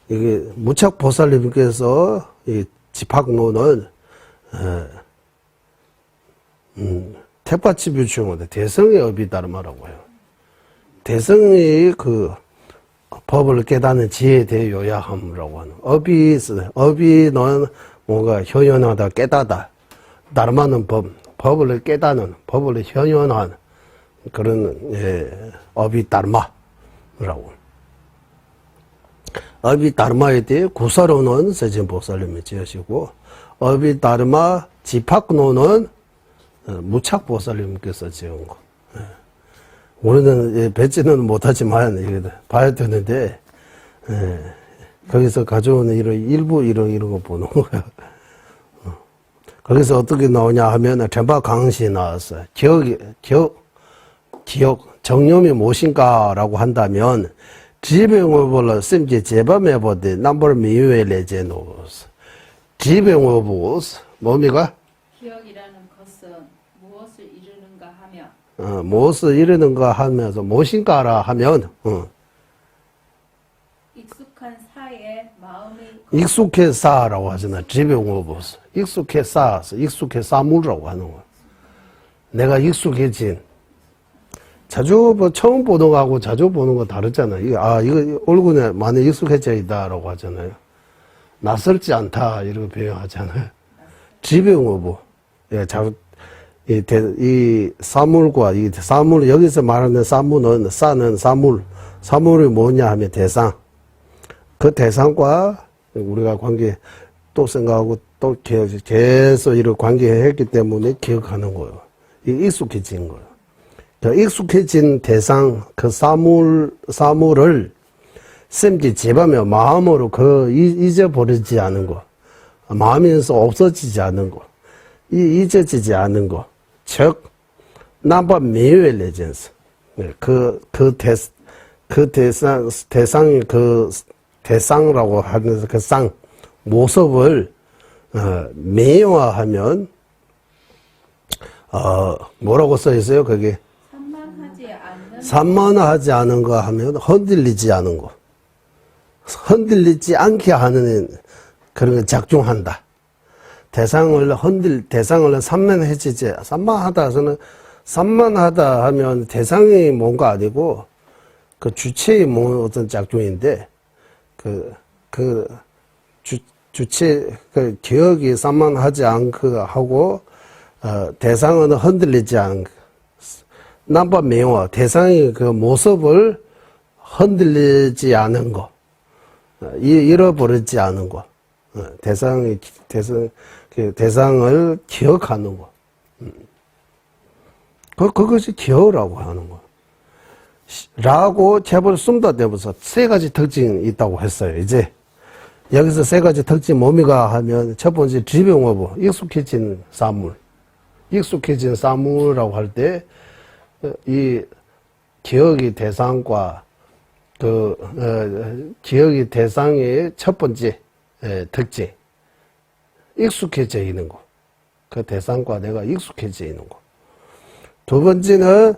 이게 무착보살님께서 이 집학론은, 택받침 유충원데 대성의 업이 다르마라고 해요. 대성의 그 법을 깨닫는 지혜에 대해 요약함이라고 하는. 업이는 뭔가 현현하다, 깨닫다. 다르마는 법을 깨닫는, 법을 현현한 그런, 업이 다르마라고. 업이 다르마에 대해 구사로는 세진보살님이 지으시고, 업이 다르마 집학론은 무착보살님께서 지은 거. 우리는 뵙지는 못하지만 이게 봐야 되는데, 거기서 가져오는 일부 이런 거 보는 거야. 거기서 어떻게 나오냐 하면 전파 강시 나왔어요. 기억, 정념이 무엇인가라고 한다면 지병어불러 쌤지 제밤해보되 남벌 미유에 레제노스. 지병어부 뭡니까? 기억이라는 것은 무엇을 이루는가 하며 무엇을 이루는가 하면서 무엇인가라 하면 익숙한 사에 마음이 익숙해 싸라고 하잖아. 지병어부 익숙해 싸서 익숙해 싸물이라고 하는 거야. 내가 익숙해진 자주 처음 보는 거하고 자주 보는 거 다르잖아. 이거 얼굴에 많이 익숙해져 있다라고 하잖아요. 낯설지 않다 이렇게 표현하잖아요. 지병어부 이 사물과 이 사물 여기서 말하는 사물은 싸는 사물이 뭐냐 하면 대상. 그 대상과 우리가 관계 또 생각하고 또 계속 이렇게 관계했기 때문에 기억하는 거예요. 이 익숙해진 거예요. 익숙해진 대상, 그 사물을 쌤지 제밤에 마음으로 잊어버리지 않은 거. 마음에서 없어지지 않은 거. 잊어지지 않은 거. 즉, 남바 매유의 레전스. 대상이라고 하면서 그 모습을, 매화하면, 뭐라고 써 있어요, 거기? 산만하지 않은 거 하면 흔들리지 않은 거. 흔들리지 않게 하는 그런 거 작용한다. 대상을 산만하다 하면 대상이 뭔가 아니고 그 주체의 어떤 작용인데 주체, 기억이 산만하지 않고 하고, 대상은 흔들리지 않고, 남바 명화, 대상의 그 모습을 흔들리지 않은 거, 잃어버리지 않은 거, 대상을 기억하는 거. 그것이 기억이라고 하는 거. 라고 제발 숨다 대면서 세 가지 특징이 있다고 했어요. 이제 여기서 세 가지 특징 뭡니까 하면 첫 번째 지병어부, 익숙해진 사물. 익숙해진 사물이라고 할 때 이 기억의 대상과 기억의 대상의 첫 번째 특징, 익숙해져 있는 거. 그 대상과 내가 익숙해져 있는 거. 두 번째는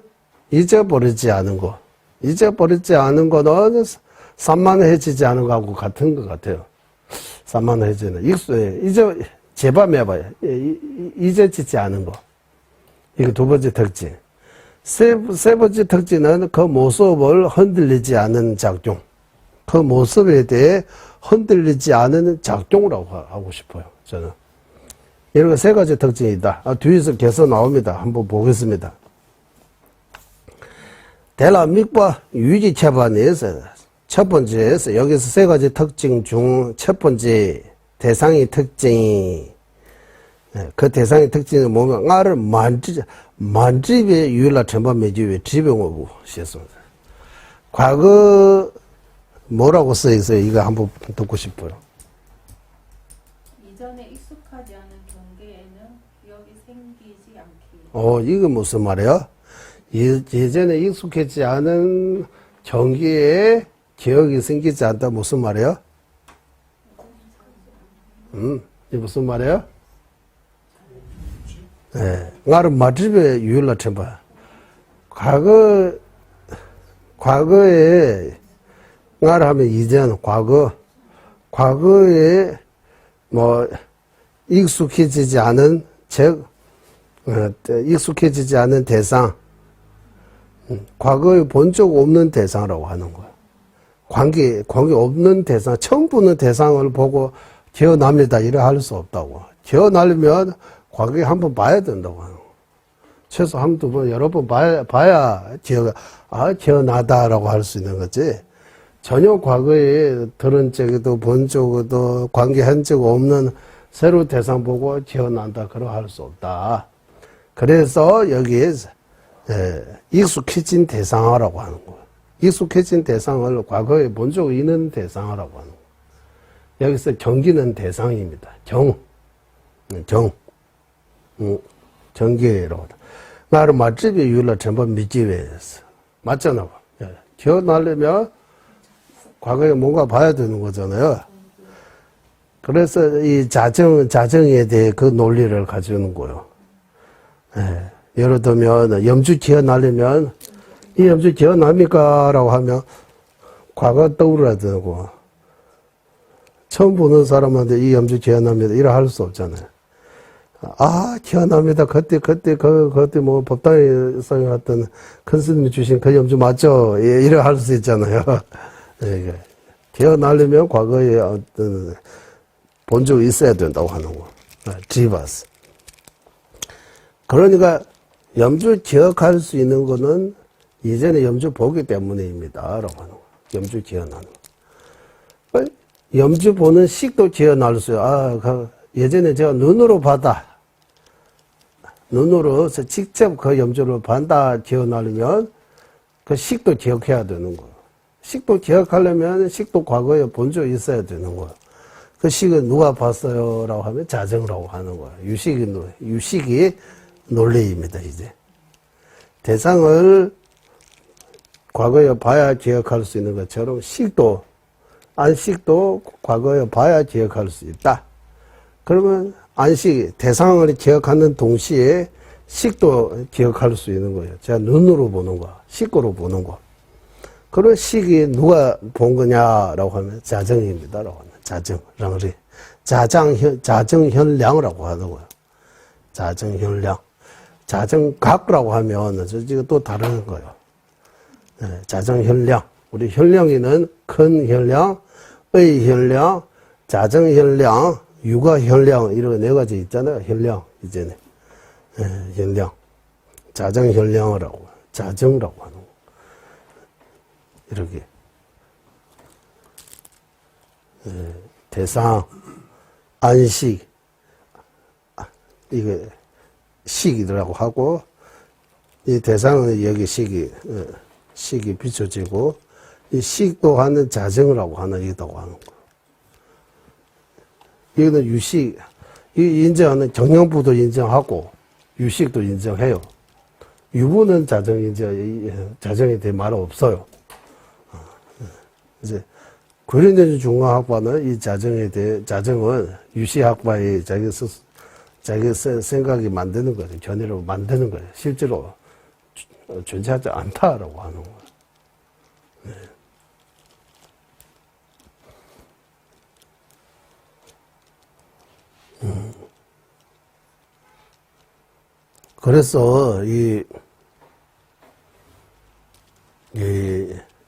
잊어버리지 않은 거. 잊어버리지 않은 거는 산만해지지 않은 거하고 같은 것 같아요. 산만해지는. 제밤해봐요. 잊어지지 않은 거. 이게 두 번째 특징. 세 번째 특징은 그 모습을 흔들리지 않는 작용. 그 모습에 대해 흔들리지 않은 작용이라고 하고 싶어요. 저는. 이런 세 가지 특징이다. 뒤에서 계속 나옵니다. 한번 보겠습니다. 대라믹과 유지체반에서 첫 번째에서 여기서 세 가지 특징 중 첫 번째 대상의 특징이 그 대상의 특징은 뭔가 나를 만집의 유일한 전반 매집의 지병하고 썼습니다. 과거 뭐라고 써 있어요? 이거 한번 듣고 싶어요. 이전에 익숙하지 않은 경계에는 기억이 생기지 않기. 이거 무슨 말이야? 예전에 익숙했지 않은 경기에 기억이 생기지 않다. 무슨 말이야? 이게 무슨 말이야? 네. 나는 맛집의 유일한 전반. 과거에, 나를 하면 이전, 과거에, 익숙해지지 않은, 익숙해지지 않은 대상, 과거에 본 적 없는 대상이라고 하는 거야. 관계 없는 대상, 처음 보는 대상을 보고 기어납니다. 이래 할 수 없다고. 기어나려면 과거에 한번 봐야 된다고 하는 거야. 최소 한 두 번, 여러 번 봐야 기어나다라고 할 수 있는 거지. 전혀 과거에 들은 적에도 본 적에도 관계한 적 없는 새로운 대상 보고 기어난다. 그러 할 수 없다. 그래서 여기에 익숙해진 대상이라고 하는 거야. 익숙해진 대상을 과거에 본 적 있는 대상이라고 하는 거야. 여기서 경기는 대상입니다. 경계라고. 나를 맛집이 유일한 전반 밑집에서. 맞잖아. 기어나려면 과거에 뭔가 봐야 되는 거잖아요. 그래서 이 자정에 대해 그 논리를 가져오는 거예요. 예를 들면, 염주 기어나려면, 이 염주 기어납니까? 라고 하면, 과거 떠올라야 되고, 처음 보는 사람한테 이 염주 기어납니다. 이래 할 수 없잖아요. 기어납니다. 그때 법당에 사용했던 큰 스님이 주신 그 염주 맞죠? 이래 할 수 있잖아요. 기어나려면 과거에 어떤, 본 적이 있어야 된다고 하는 거. 지바스. 그러니까, 염주 기억할 수 있는 거는 이전에 염주 보기 때문입니다. 라고 하는 거. 염주 기억나는 거. 염주 보는 식도 기억날 수 있어요. 예전에 제가 눈으로 봤다. 눈으로 직접 그 염주를 봤다 기억나려면 그 식도 기억해야 되는 거예요. 식도 기억하려면 식도 과거에 본 적 있어야 되는 거예요. 그 식은 누가 봤어요? 라고 하면 자정이라고 하는 거예요. 유식이 논리입니다, 이제. 대상을 과거에 봐야 기억할 수 있는 것처럼 안식도 과거에 봐야 기억할 수 있다. 그러면 대상을 기억하는 동시에 식도 기억할 수 있는 거예요. 제가 눈으로 보는 거, 식으로 보는 거. 그런 식이 누가 본 거냐라고 하면 자정입니다라고 하는 자정현량이라고 하는 거예요. 자정현량. 자정각이라고 하면 이거 또 다른 거예요. 자정현량. 우리 현량이는 큰 현량, 현량, 자정현량, 육아현량 이런 네 가지 있잖아요. 현량 이제는 현량, 자정현량이라고 자정이라고 하는 거. 이렇게 대상, 안식 이게 식이라고 하고 이 대상은 여기 식이 비춰지고 이 식도 하는 자정이라고 있다고 하는 거. 이거는 유식, 이 인정하는 정령부도 인정하고 유식도 인정해요. 유부는 자정에 대해 말 없어요. 이제 구련전 중화학파는 이 자정은 유시학파의 자기 생각이 만드는 거죠. 견해로 만드는 거예요. 실제로 존재하지 않다라고 하는 거예요. 그래서 이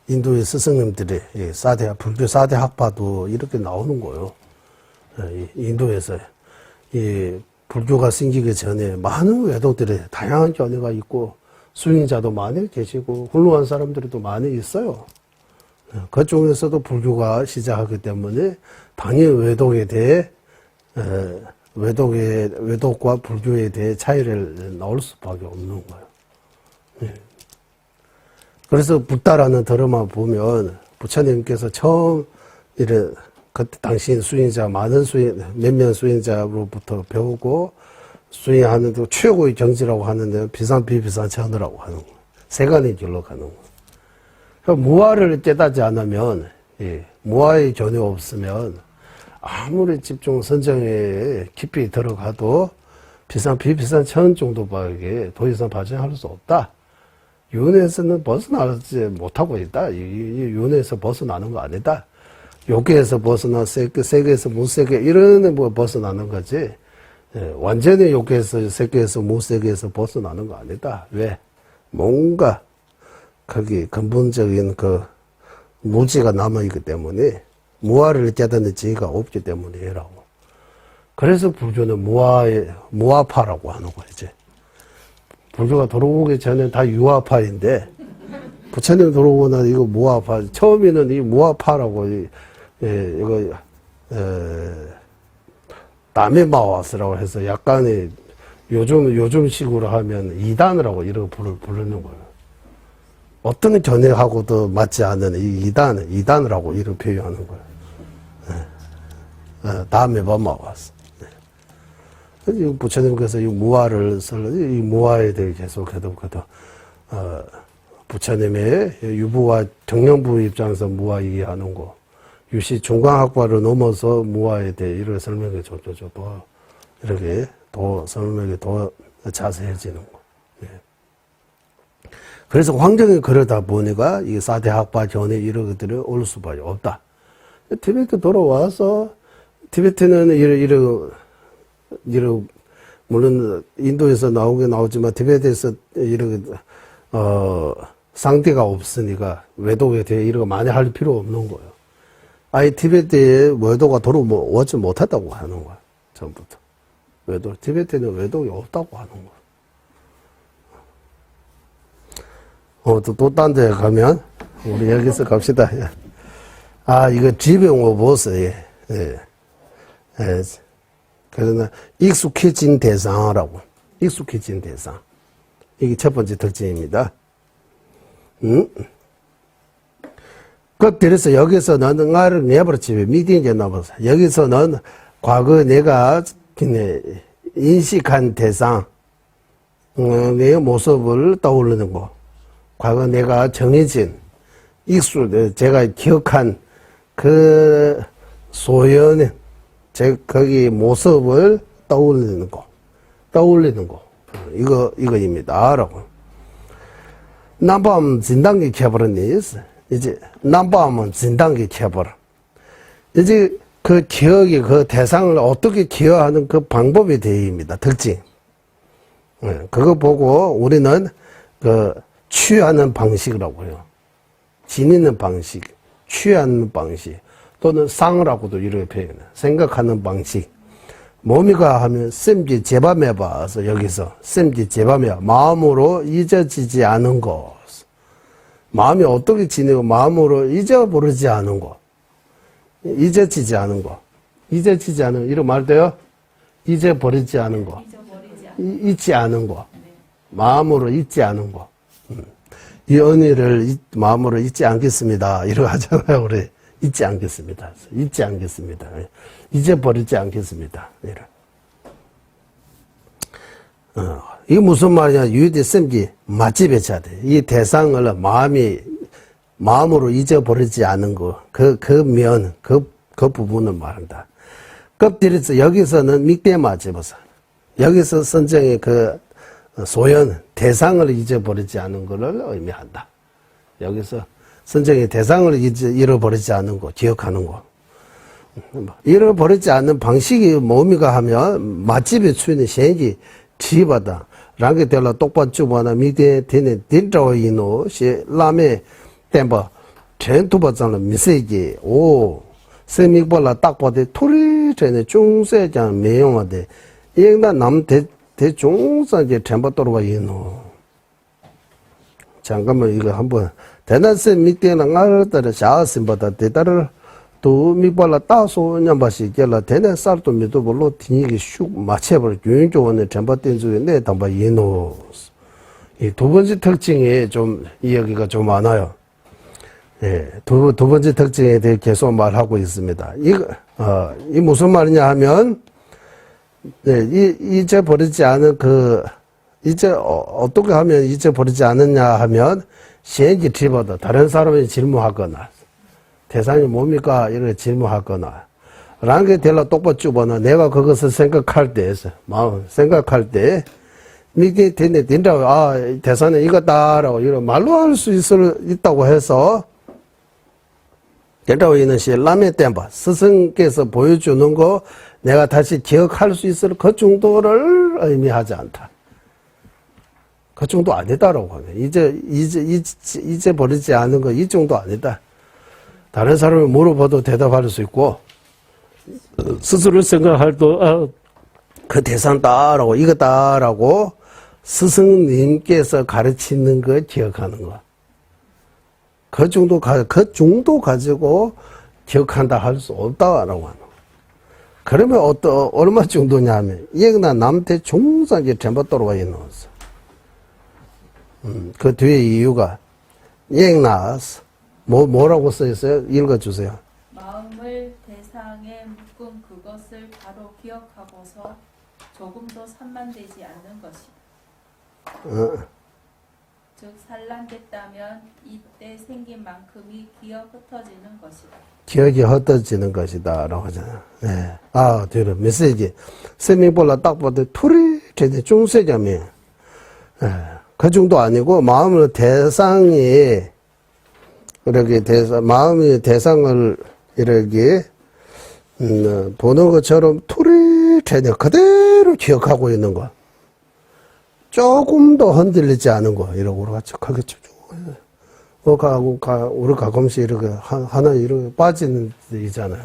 인도의 스승님들이 불교 4대 학파도 이렇게 나오는 거예요. 인도에서 이 불교가 생기기 전에 많은 외도들이 다양한 견해가 있고 수행자도 많이 계시고 훌륭한 사람들도 많이 있어요. 그 중에서도 불교가 시작하기 때문에 당연히 외도에 대해 외독과 불교에 대해 차이를 나올 수밖에 없는 거예요. 예. 그래서 붓다라는 드라마 보면 부처님께서 처음 그때 당시 수행자, 몇몇 수행자로부터 배우고 수행하는데 최고의 경지라고 하는데 비상비비상천이라고 하는 거예요. 세간의 길로 가는 거예요. 그러니까 무아를 깨닫지 않으면, 무아의 견해 없으면 아무리 집중 선정에 깊이 들어가도 비비상천 정도밖에 더 이상 발전할 수 없다. 윤회에서는 벗어나지 못하고 있다. 이 윤회에서 벗어나는 거 아니다. 욕계에서 벗어나 세계에서 무세계 이런 뭐 벗어나는 거지. 완전히 욕계에서 세계에서 무세계에서 벗어나는 거 아니다. 왜? 뭔가 거기 근본적인 그 무지가 남아있기 때문에 무아를 깨닫는 지혜가 없기 때문이라고. 그래서 불교는 무아파라고 하는 거지. 불교가 들어오기 전에 다 유아파인데 부처님 들어오고 나서 이거 무아파. 처음에는 이 무아파라고 이거 남의 마와스라고 해서 약간의 요즘식으로 하면 이단이라고 이렇게 부르는 거예요. 어떤 견해하고도 맞지 않는 이 이단이라고 이렇게 표현하는 거예요. 다음에 마와스. 부처님께서 이 무아를 이 무아에 대해 계속해도 부처님의 유부와 정령부 입장에서 무아 이해하는 거, 유시 중간학과를 넘어서 무아에 대해 이렇게 설명해 줬죠. 또 이렇게 더 설명이 더 자세해지는 거. 예. 그래서 환경이 그러다 보니까 이 4대 학파 견해 이런 것들이 올 수밖에 없다. 티베트 돌아와서 티베트는 이런 물론 인도에서 나오지만 티베트에서 이런 상대가 없으니까 외도에 대해 이런 거 많이 할 필요 없는 거예요. 아예 티베트에 외도가 들어오지 못했다고 하는 거야. 전부터. 티베트는 외도가 없다고 하는 거야. 또 딴 데 가면 우리 여기서 갑시다. 이거 지병 보세요. 그러나 익숙해진 대상이라고. 익숙해진 대상. 이게 첫 번째 특징입니다. 그래서 여기서는 나를 내버려치면 미디인제 나버서 여기서는 과거 내가 인식한 대상, 내 모습을 떠올리는 거. 과거 내가 정해진 제가 기억한 그 소연, 거기 모습을 떠올리는 거. 이거입니다. 라고. 남밤 진단기 켜버렸네. 이제, 남밤은 진단기 켜버려. 이제 그 기억이 그 대상을 어떻게 기억하는 그 방법에 대해입니다. 특징. 그거 보고 우리는 취하는 방식이라고 해요. 지니는 방식, 취하는 방식. 또는 상이라고도 이렇게 표현해. 생각하는 방식. 몸이가 하면 쌤지 제밤해봐서 여기서 쌤지 제밤해 마음으로 잊어지지 않은 것. 마음이 어떻게 지내고 마음으로 잊어버리지 않은 것. 잊어지지 않은 것. 잊어지지 않은 이런 말 돼요? 잊어버리지 않은 것. 잊지 않은 것. 마음으로 잊지 않은 것. 이 언니를 마음으로 잊지 않겠습니다. 이러고 하잖아요, 우리. 잊지 않겠습니다. 잊어버리지 않겠습니다. 이게 무슨 말이냐. 유대 쌤기 맛집에 차대. 이 대상을 마음으로 잊어버리지 않은 거. 그 부분을 말한다. 급들에서 여기서는 믹대 맛집에서. 여기서 선정의 그 소연, 대상을 잊어버리지 않은 것을 의미한다. 여기서 선정의 대상을 잃어버리지 않는 거, 기억하는 거. 잃어버리지 않는 방식이 뭡니까 하면, 맛집에 추이는 생기, 지바다, 랑게 될라 똑바 주바나 미대 되는 딘자오이노, 시, 라메, 땜바, 전투바장로 미세기, 세미벌라 딱바데, 토리, 전에 중세장 매용하데, 이행나 남 대중사제 전부 돌아와 이노. 잠깐만, 이거 한번, 대낮에 밑에는 알았다라 샤스보다 대다를 또 미발라 따소 냠바시 게라 데네 살도 미도 볼로 디니기 슉 맞춰버려 유인조원의 전바된 중에 내 담바 예노 이 두 번째 특징이 좀 이야기가 좀 많아요. 예, 두 번째 특징에 대해 계속 말하고 있습니다. 이 무슨 말이냐 하면, 네, 잊어버리지 않은 어떻게 하면 잊어버리지 않느냐 하면, 시행기 집어도 다른 사람이 질문하거나, 대상이 뭡니까? 이렇게 질문하거나, 라는 게 될라 똑바로 쭈보나 내가 그것을 생각할 때, 마음 생각할 때, 이게 된다고, 대상은 이거다라고, 이런 말로 할 수 있다고 해서, 된다고 있는 시, 라메 땜바, 스승께서 보여주는 거, 내가 다시 기억할 수 있을 그 정도를 의미하지 않다. 그 정도 아니다라고 하네. 이제 버리지 않은 거, 이 정도 아니다. 다른 사람이 물어봐도 대답할 수 있고, 스스로 생각할 때, 그 대상다라고, 이거다라고, 스승님께서 가르치는 거 기억하는 거. 그 정도 가지고 기억한다 할 수 없다라고 하는 거. 그러면 얼마 정도냐면, 얘가 남태 종사기 전부 떨어와 있는 거죠. 그 뒤에 이유가, 얘가 뭐라고 써 있어요? 읽어주세요. 마음을 대상에 묶은 그것을 바로 기억하고서 조금도 산만되지 않는 것이다. 즉 산란됐다면 이때 생긴 만큼이 기억 흩어지는 것이다. 기억이 흩어지는 것이다 라고 하잖아요. 네. 뒤로 메시지 세미볼라 딱 봐도 투리 제대 중세점이 그 정도 아니고 마음의 대상이 이렇게 마음의 대상을 이렇게 보는 것처럼 투리 제대 그대로 기억하고 있는 거. 조금 더 흔들리지 않은 거, 이러고, 우리가 척하게 쭉, 우리 가끔씩 이렇게, 하나 이렇게 빠지는 데 있잖아요.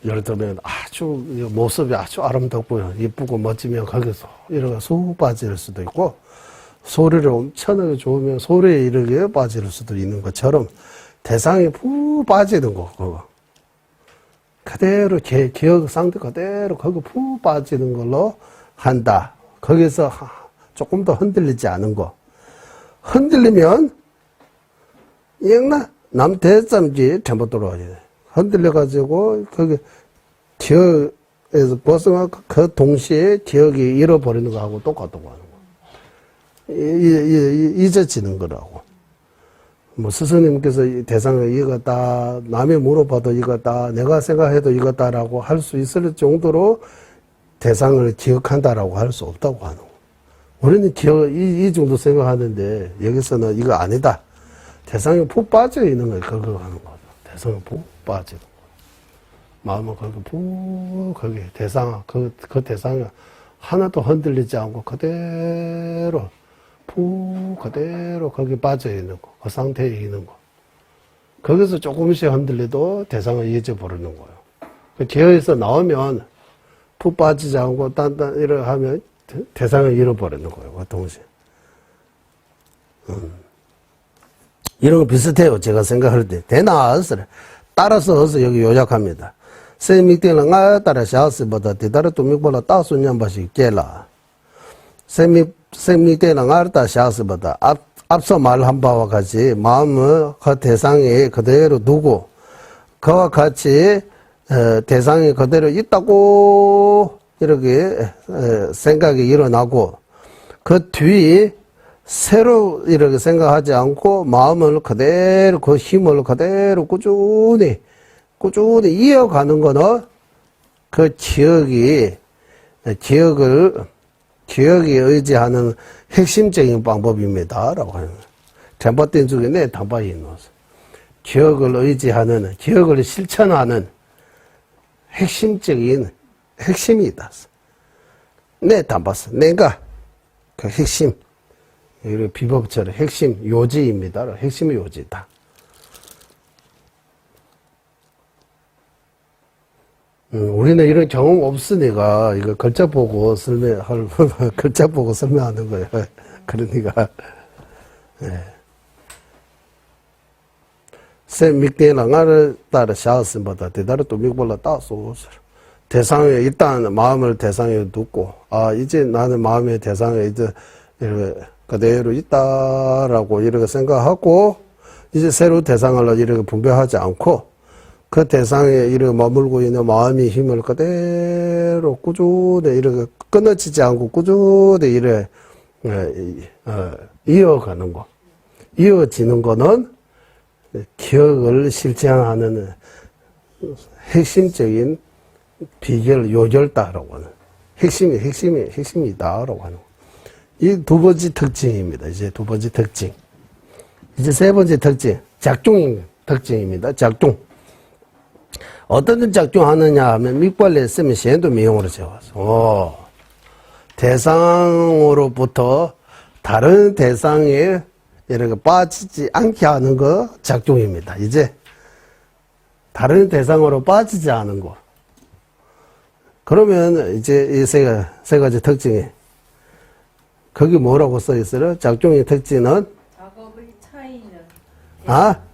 예를 들면, 모습이 아주 아름답고요. 이쁘고 멋지면 거기서 이렇게 쑥 빠질 수도 있고, 소리를 엄청나게 좋으면 소리에 이렇게 빠질 수도 있는 것처럼, 대상이 푹 빠지는 거, 그거. 그대로, 기억 상태 그대로 거기 푹 빠지는 걸로 한다. 거기서 조금 더 흔들리지 않은 거. 흔들리면, 남 대쌈지 전부 들어와야 돼. 흔들려가지고, 거기, 기억에서 벗어나, 그 동시에 기억이 잃어버리는 거하고 똑같다고 하는 거. 잊어지는 거라고. 뭐, 스승님께서 대상을 이거다, 남이 물어봐도 이거다, 내가 생각해도 이거다라고 할 수 있을 정도로 대상을 기억한다라고 할 수 없다고 하는 거. 우리는 이 정도 생각하는데, 여기서는 이거 아니다. 대상이 푹 빠져 있는 걸 그거 하는 거죠. 대상이 푹 빠지는 거. 마음은 거기 그 대상이 하나도 흔들리지 않고 그대로 거기 빠져 있는 거. 그 상태에 있는 거. 거기서 조금씩 흔들려도 대상을 잊어버리는 거예요. 그 기어에서 나오면 푹 빠지지 않고 단단 이렇게 하면 대상을 잃어버리는 거예요. 그 동시에. 이런 거 비슷해요. 제가 생각할 때. 따라서 여기 요약합니다. 세미때는 따라 샤스보다 디다르 도미보라 따순년바시 깨라. 세미때는 따라 샤스보다 앞서 말한 바와 같이 마음을 그 대상에 그대로 두고 그와 같이 대상이 그대로 있다고 이렇게 생각이 일어나고 그 뒤 새로 이렇게 생각하지 않고 마음을 그대로 그 힘을 그대로 꾸준히 이어가는 거는 그 기억이 의지하는 핵심적인 방법입니다라고 하는 거예요. 전봇된 중에 내 담바에 있는 기억을 의지하는 기억을 실천하는 핵심이다. 내 담바스 내가 그 핵심 이런 비법처럼 핵심 요지입니다. 핵심이 요지다. 우리는 이런 경험 없으니까 이거 글자 보고 설명하는 거예요. 그러니까 세 믹대랑아를 따라 샤스보다 대다로 또 믹볼라 따소 대상에 일단 마음을 대상에 두고 이제 나는 마음의 대상에 이제 이렇게 그대로 있다라고 이렇게 생각하고 이제 새로 대상을 이렇게 분별하지 않고 그 대상에 이렇게 머물고 있는 마음의 힘을 그대로 꾸준히 이렇게 끊어지지 않고 꾸준히 이렇게 이어가는 거. 이어지는 거는 기억을 실천하는 핵심적인 비결, 요절다라고 하는 핵심이다라고 하는 거. 이 두 번째 특징입니다. 이제 두 번째 특징. 이제 세 번째 특징, 작중 특징입니다. 작중. 어떤 작중하느냐 하면 밑발에 쓰면 시엔도 미용으로 적어서 대상으로부터 다른 대상에 이렇게 빠지지 않게 하는 거 작중입니다. 이제 다른 대상으로 빠지지 않은 거. 그러면 이제 이 세 가지 특징이 거기 뭐라고 써 있어요? 작중의 특징은 작업의 차이는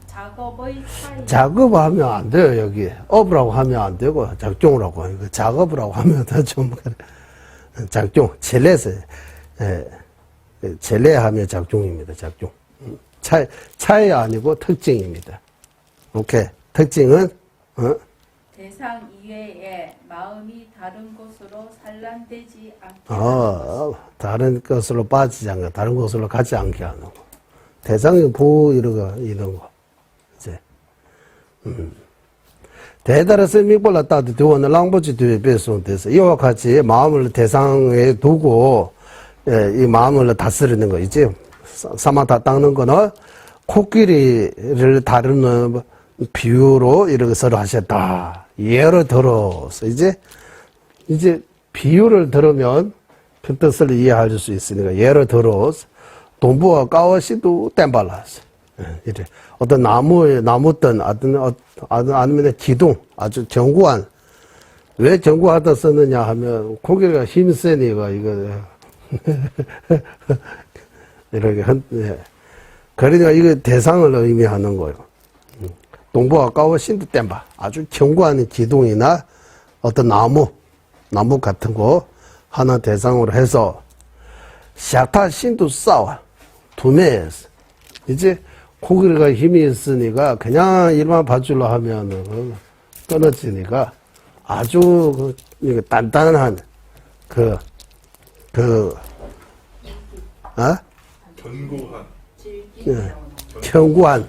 작업의 차이. 작업하면 안 돼요. 여기 업이라고 하면 안 되고 작중이라고 이거 작업이라고 하면 더 좀 작중 젤레서 젤레하면 작중입니다. 작중 차이 아니고 특징입니다. 오케이 특징은 대상 이외에 마음이 다른 곳으로 산란되지 않게 다른 것으로 빠지지 않게 다른 곳으로 가지 않게 하는 거. 대상이 보 이런 거 이제 대다라서 미골라 따도 되고는 랑보지 뒤에 배송돼서 이와 같이 마음을 대상에 두고 이 마음을 다스리는 거 이제 사마다 닦는 거는 코끼리를 다루는 비유로 이렇게 서로 하셨다. 예를 들어서 이제 비유를 들으면 그 뜻을 이해할 수 있으니까 예를 들어서 동부와 까와시도 땜발라서 이래 어떤 나무든 아니면 기둥 아주 견고한 왜 견고하다 썼느냐 하면 고기가 힘세니까 이거 이렇게 그러니까 이거 대상을 의미하는 거예요. 동부와 까와신도 땜바 아주 견고한 기둥이나 어떤 나무 같은 거 하나 대상으로 해서 샤타 신도 싸워 두매에서 이제 고기가 힘이 있으니까 그냥 일만 봐주려 하면은 끊어지니까 아주 단단한 견고한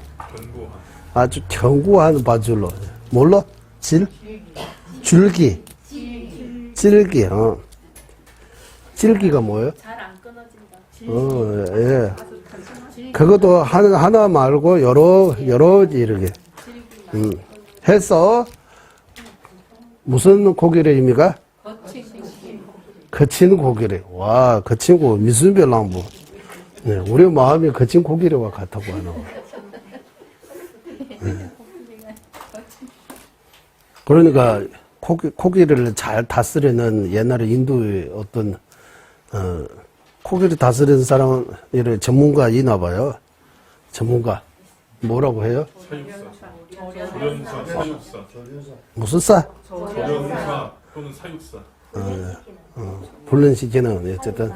아주 견고한 바줄로 뭘로? 줄기 질기가 뭐예요? 잘 안 끊어진다. 예. 그것도 하나 말고 여러 이렇게 해서 무슨 고기를 입니까? 거친 고기래. 와, 거친 고기 미순별랑부. 네, 우리 마음이 거친 고기와 같다고 하는 거. 네. 그러니까 고기를 잘 다스리는 옛날에 인도의 어떤 고기를 다스리는 사람은 이런 전문가 있나 봐요. 전문가 뭐라고 해요? 조련사, 사육사. 무슨 사? 조련사 또는 사육사. 훈련시키는 어쨌든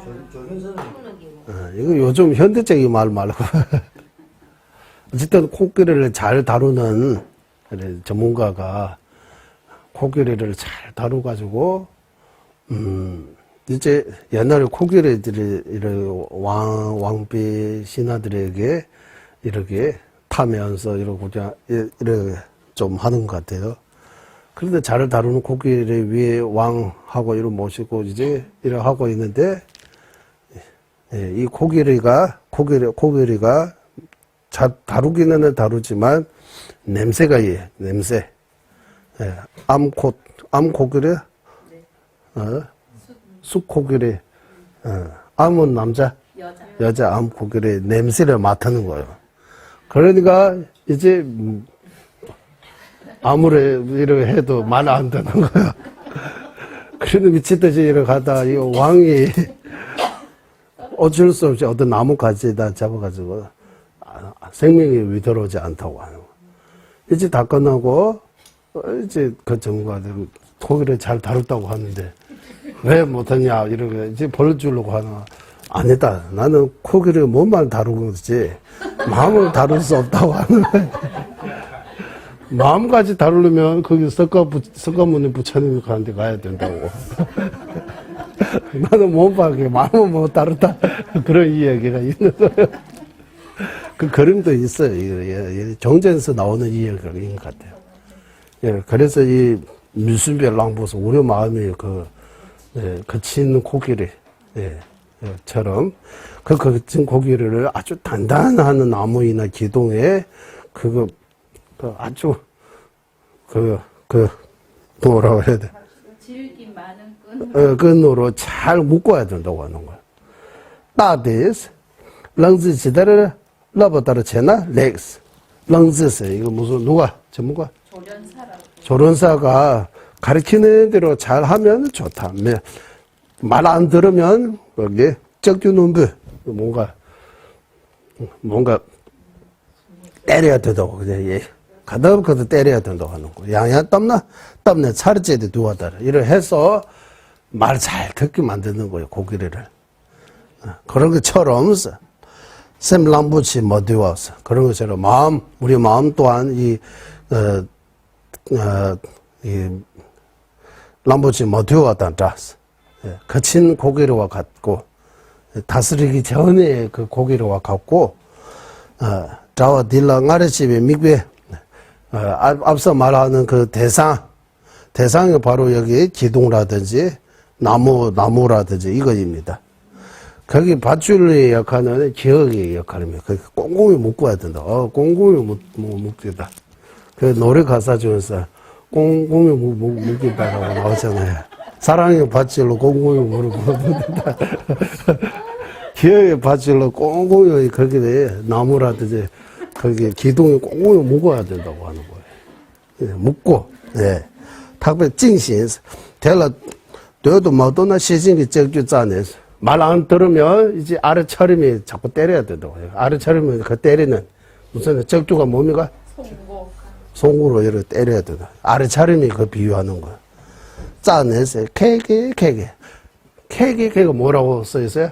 이거 요즘 현대적인 말 말고 어쨌든 코끼리를 잘 다루는 전문가가 코끼리를 잘 다루가지고 이제 옛날에 코끼리들이 이런 왕비 신하들에게 이렇게 타면서 이렇게 좀 하는 것 같아요. 그런데 잘 다루는 코끼리 위에 왕하고 이런 모시고 이제 이렇게 하고 있는데 이 코끼리가 잘 다루기는 다루지만 냄새가 냄새. 암코끼리, 숲코끼리, 암은 남자, 여자 암코끼리 냄새를 맡는 거예요. 그러니까 이제 아무리 이렇게 해도 말 안 되는 거예요. 그래도 미치듯이 이렇게 가다 이 왕이 어쩔 수 없이 어떤 나뭇가지에다 잡아가지고 생명이 위태로우지 않다고 하는 거예요. 이제 다 끝나고, 이제 그 전문가들 고기를 잘 다뤘다고 하는데, 왜 못하냐, 이러고, 이제 보여주려고 하나. 아니다. 나는 고기를 몸만 다루고 있지, 마음을 다룰 수 없다고 하는 거야. 마음까지 다루려면 거기 석가모니 부처님 가는데 가야 된다고. 나는 몸밖에 마음은 못 다루다. 그런 이야기가 있는 거예요. 그 그림도 있어요. 정전에서 나오는 이야기인 것 같아요. 예, 그래서 이 밀순별 랑보서 우리 마음이 거친 고기를, 처럼, 그 거친 고기를 아주 단단한 나무이나 기둥에, 아주, 뭐라고 해야 돼. 질기 많은 끈으로 잘 묶어야 된다고 하는 거야. 따데스, 렁즈 지다를, 러버다를 채나, 렉스. 렁즈스, 이거 무슨, 누가, 전문가? 조련사라고. 조련사가 가르치는 대로 잘 하면 좋다. 말 안 들으면, 거기, 적규놈부, 뭔가, 때려야 된다고, 그래, 가득가득 때려야 된다고 하는 거. 양양 땀내 차르제도 누워다라. 이래 해서 말 잘 듣게 만드는 거예요, 고기를. 그런 것처럼, 샘람부치 못되어서 그런 것처럼 우리 마음 또한 람부치 못되어왔단 자스. 거친 고기로와 같고, 다스리기 전에 그 고기로와 같고, 자와 딜라 nga르집에 미국에, 앞서 말하는 그 대상이 바로 여기 기둥이라든지 나무라든지 이거입니다. 거기 밧줄의 역할은 기억의 역할입니다. 거기 꼼꼼히 묶어야 된다. 꼼꼼히 묶겠다. 그 노래 가사 중에서 꼼꼼히 묶겠다라고 나오잖아요. 사랑의 밧줄로 꼼꼼히 묶는다. 기억의 밧줄로 꼼꼼히 거기에 나무라든지 거기 기둥이 꼼꼼히 묶어야 된다고 하는 거예요. 묶고, 탁배 찡신해서 대라 너도 뭐도나 시신기 적주 짜내서 말 안 들으면 이제 아래차림이 자꾸 때려야 된다고 해요. 아래차림은 그 때리는 무슨 적주가 뭡니까? 송구로 이렇게 때려야 된다. 아래차림이 그 비유하는 거야. 짜내서 캐게 뭐라고 써 있어요?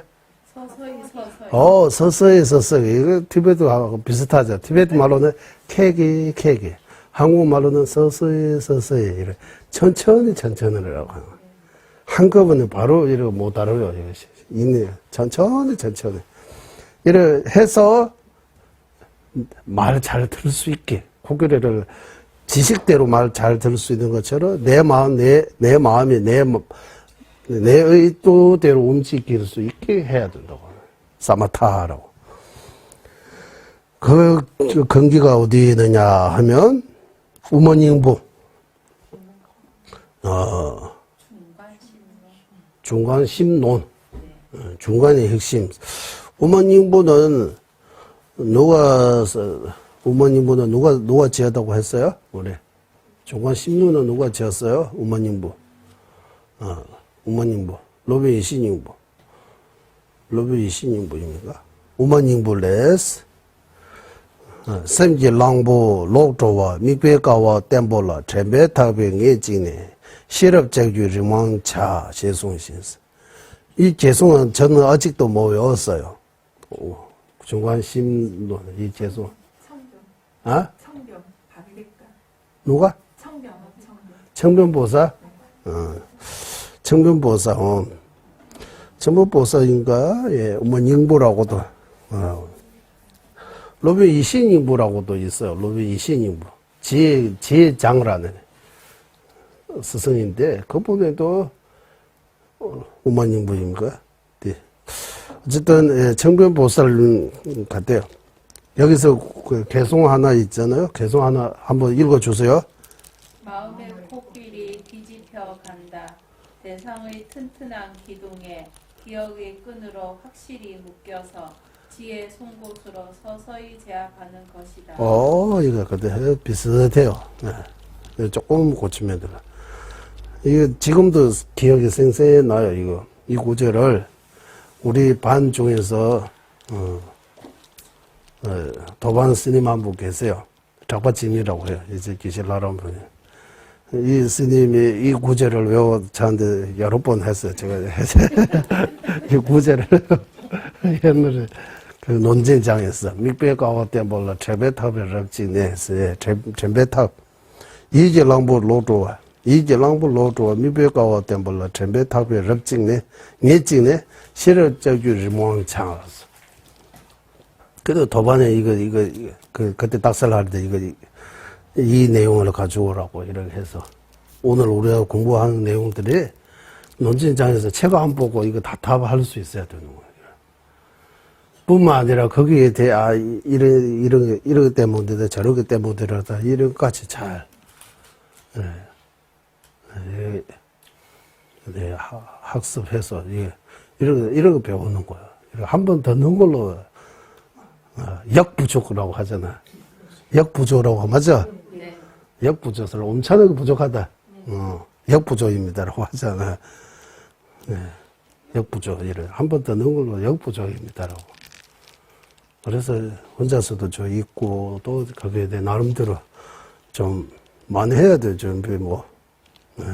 서서히. 이거 티베트하고 비슷하죠. 티베트 말로는 캐게. 한국 말로는 서서히. 이래 천천히 라고 하는 거야. 한꺼번에 바로 이렇게 못 알아요. 이것이. 천천히. 이래 해서 말 잘 들을 수 있게, 고개를 지식대로 말 잘 들을 수 있는 것처럼 내 마음이 내 의도대로 움직일 수 있게 해야 된다고. 사마타라고. 그 근기가 어디 있느냐 하면, 우먼잉부. 중간심론. 중간의 핵심. 우먼잉부는 누가 지었다고 했어요? 우리. 중간심론은 누가 지었어요? 우먼잉부. 우먼잉부. 로베이신잉부입니까? 우먼잉부레스. 샘지랑부 록조와 미괴가와 땜볼라 쳔베타병에 지네 실업적유 리망차 재송신스. 이 재송은 저는 아직도 못 외웠어요. 중간심론, 이 재송. 청병, 박일까? 누가? 청변보사? 청변보사, 청변보사인가? 예, 우먼잉부라고도, 로비 이신잉부라고도 있어요. 로비 이신잉부. 지혜장라는 스승인데, 그분에도 우먼잉부입니까? 네. 어쨌든, 청변보살 같아요. 여기서 그 개송 하나 있잖아요. 개송 하나 한번 읽어주세요. 마음의 코끼리 뒤집혀 간다. 대상의 튼튼한 기둥에 기억의 끈으로 확실히 묶여서 지혜 송곳으로 서서히 제압하는 것이다. 이거 근데 비슷해요. 네. 조금 고치면 돼요. 이거 지금도 기억이 생생히 나요. 이거 이 구절을 우리 반 중에서 도반 스님 한 분 계세요. 작바찜이라고 해요. 이제 기실나란 분이. 이 스님이 이 구제를 외워 저한테 여러 번 했어요. 제가 이 구제를 옛날에 그 논쟁장에서 밑배가와 때 몰라 제배탑을 럽지네 했어요. 제배탑 이제랑부 로조와 이제랑부 로조와 밑배가와 때 몰라 제배탑을 럽지네 녜지네 실을 저주를 몽창았어. 그래도 도반에 이거 그때 딱살할 때 이 내용을 가져오라고 이렇게 해서 오늘 우리가 공부하는 내용들이 논쟁장에서 책 안 보고 이거 다 답할 수 있어야 되는 거예요. 뿐만 아니라 거기에 대해 이런 때문에 저렇게 때문에라다 이런 것까지 잘 학습해서 이런 거 배우는 거야. 한 번 더 넣은 걸로 역부족이라고 하잖아. 역부족이라고 맞아? 네. 역부족을 엄청나게 부족하다. 역부족입니다라고 하잖아. 네. 역부족 이래 한 번 더 넣은 걸로 역부족입니다라고. 그래서 혼자서도 저 있고 또 거기에 대해 나름대로 좀 많이 해야 돼 준비 뭐. 네.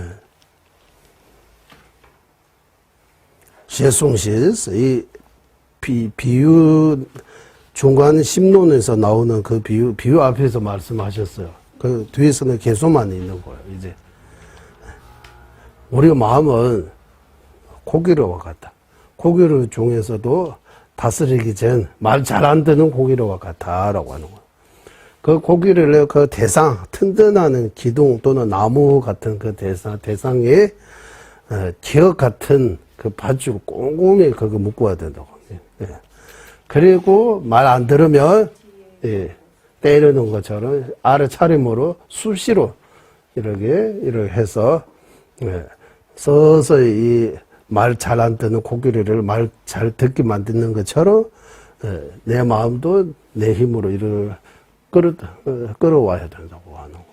셰송시스 이 비유 중간 심론에서 나오는 그 비유 앞에서 말씀하셨어요. 그 뒤에서는 개소만 있는 거예요, 이제. 우리 마음은 고기로와 같다. 고기를 중에서도 다스리기 전 말 잘 안 듣는 고기로와 같다라고 하는 거예요. 그 고기를 그 대상, 튼튼한 기둥 또는 나무 같은 그 대상에 기억 같은 그 밧줄 꼼꼼히 그거 묶어야 된다고. 예. 그리고 말 안 들으면 때리는 것처럼 아래차림으로 수시로 이렇게 해서 서서히 이 말 잘 안 듣는 코끼리를 말 잘 듣게 만드는 것처럼 내 마음도 내 힘으로 이를 끌어와야 된다고 하는 거.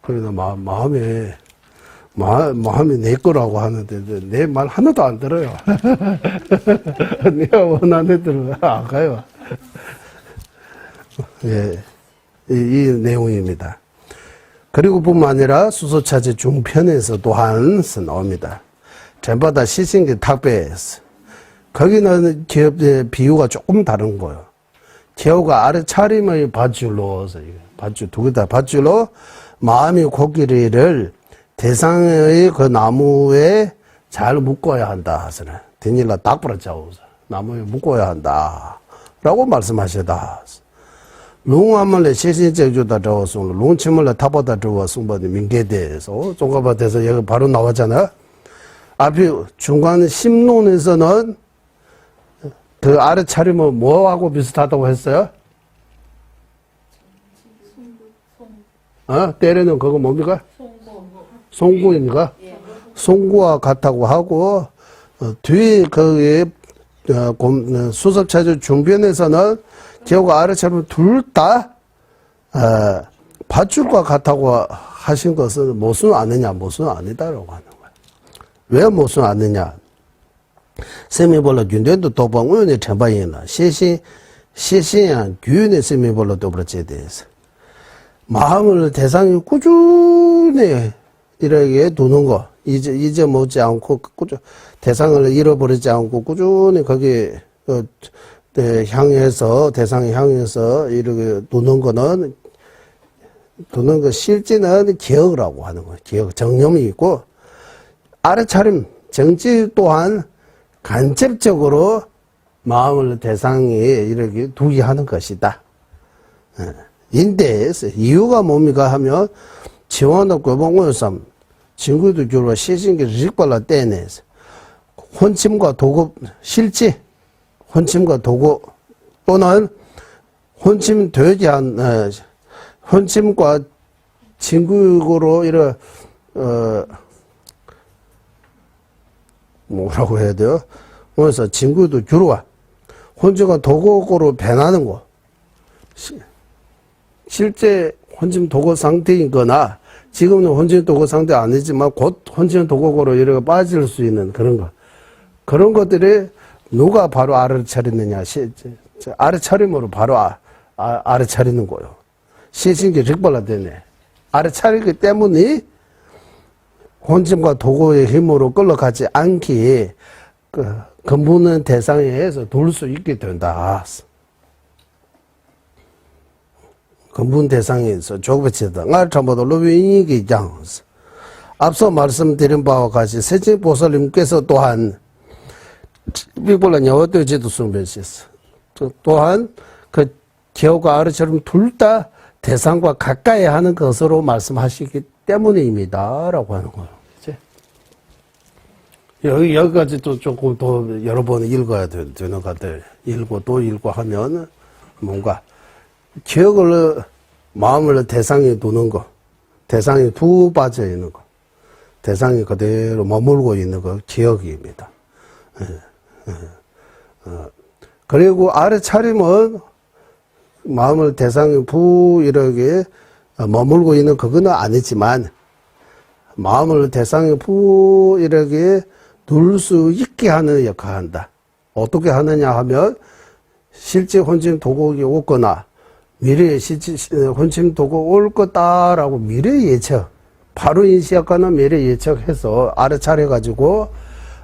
그래서 마음이 내 거라고 하는데 내 말 하나도 안 들어요. 내가 원하는 대로 안 가요. 예, 이 내용입니다. 그리고 뿐만 아니라 수소차지 중편에서 또한 나옵니다. 전부 다 시신기 탁배에서 거기는 기업의 비유가 조금 다른 거예요. 기어가 아래 차림의 밧줄로 밧줄 두 개 다 밧줄로 마음이 코끼리를 대상의 그 나무에 잘 묶어야 한다 하서는 데닐라 딱 부러져서 나무에 묶어야 한다 라고 말씀하시다. 롱아물레 시신제주다 저어서 롱치물레 타보다 저어서 민계대에서 종가밭에서 여기 바로 나왔잖아. 앞에 중간 심론에서는 그 아래 차림은 뭐하고 비슷하다고 했어요? 때리는 그거 뭡니까? 송구입니까? 송구와 같다고 하고 뒤에 거기에 수섭차주 중변에서는 기어가 아래처럼 둘 다 밧줄과 같다고 하신 것은 무슨 아니냐, 무슨 아니다라고 하는 거예요. 왜 무슨 아니냐? 세미볼로 균대도 도방 우연히 전반이나 시신양 규인의 세미볼로 도브라지에 대해서 마음을 대상이 꾸준히 이렇게 두는 거 잊어먹지 않고 대상을 잃어버리지 않고 꾸준히 거기 향해서 대상을 향해서 이렇게 두는 거 실제는 기억이라고 하는 거예요. 기억 정념이 있고 아래차림 정지 또한 간접적으로 마음을 대상에 이렇게 두게 하는 것이다. 인데에서 이유가 뭡니까 하면 지원의 고봉원삼 친구도 주로 시신기 릭발라 떼내서 혼침과 도급 실지 혼침과 도구 또는 혼침 되지 않 혼침과 진국으로 이런 뭐라고 해야 돼요? 그래서 진구도 주로 와 혼침과 도구로 변하는 거 실제 혼침 도구 상태인 거나 지금은 혼침 도구 상태 아니지만 곧 혼침 도구로 이렇게 빠질 수 있는 그런 것들이 누가 바로 알아차렸느냐, 알아차림으로 바로 아래 차리는 거요. 시신기 적발라되네. 아래 차리기 때문에 혼침과 도구의 힘으로 끌어가지 않기 그 근본은 대상에 의해서 둘 수 있게 된다. 근본 대상에서 조급치다. 알 참고도 로빈이기 장. 앞서 말씀드린 바와 같이 세진보살님께서 또한 비볼라 여어도지도 숨변시했어. 또한 그 기호가 아래처럼 둘 다 대상과 가까이 하는 것으로 말씀하시기 때문입니다라고 하는 거예요. 이제 여기까지도 조금 더 여러 번 읽어야 되는 것들 읽고 또 읽고 하면 뭔가 기억을 마음을 대상에 두는 거, 대상이 푹 빠져 있는 거, 대상이 그대로 머물고 있는 거 기억입니다. 그리고 아래 차림은 마음을 대상에 푹 이렇게 머물고 있는 그거는 아니지만 마음을 대상에 푹 이렇게 둘 수 있게 하는 역할을 한다. 어떻게 하느냐 하면 실제 혼침 도곡이 오거나 미래에 실제 혼침 도곡 올 거다라고 미래 예측, 바로 인식하거나 미래 예측해서 아래 차려가지고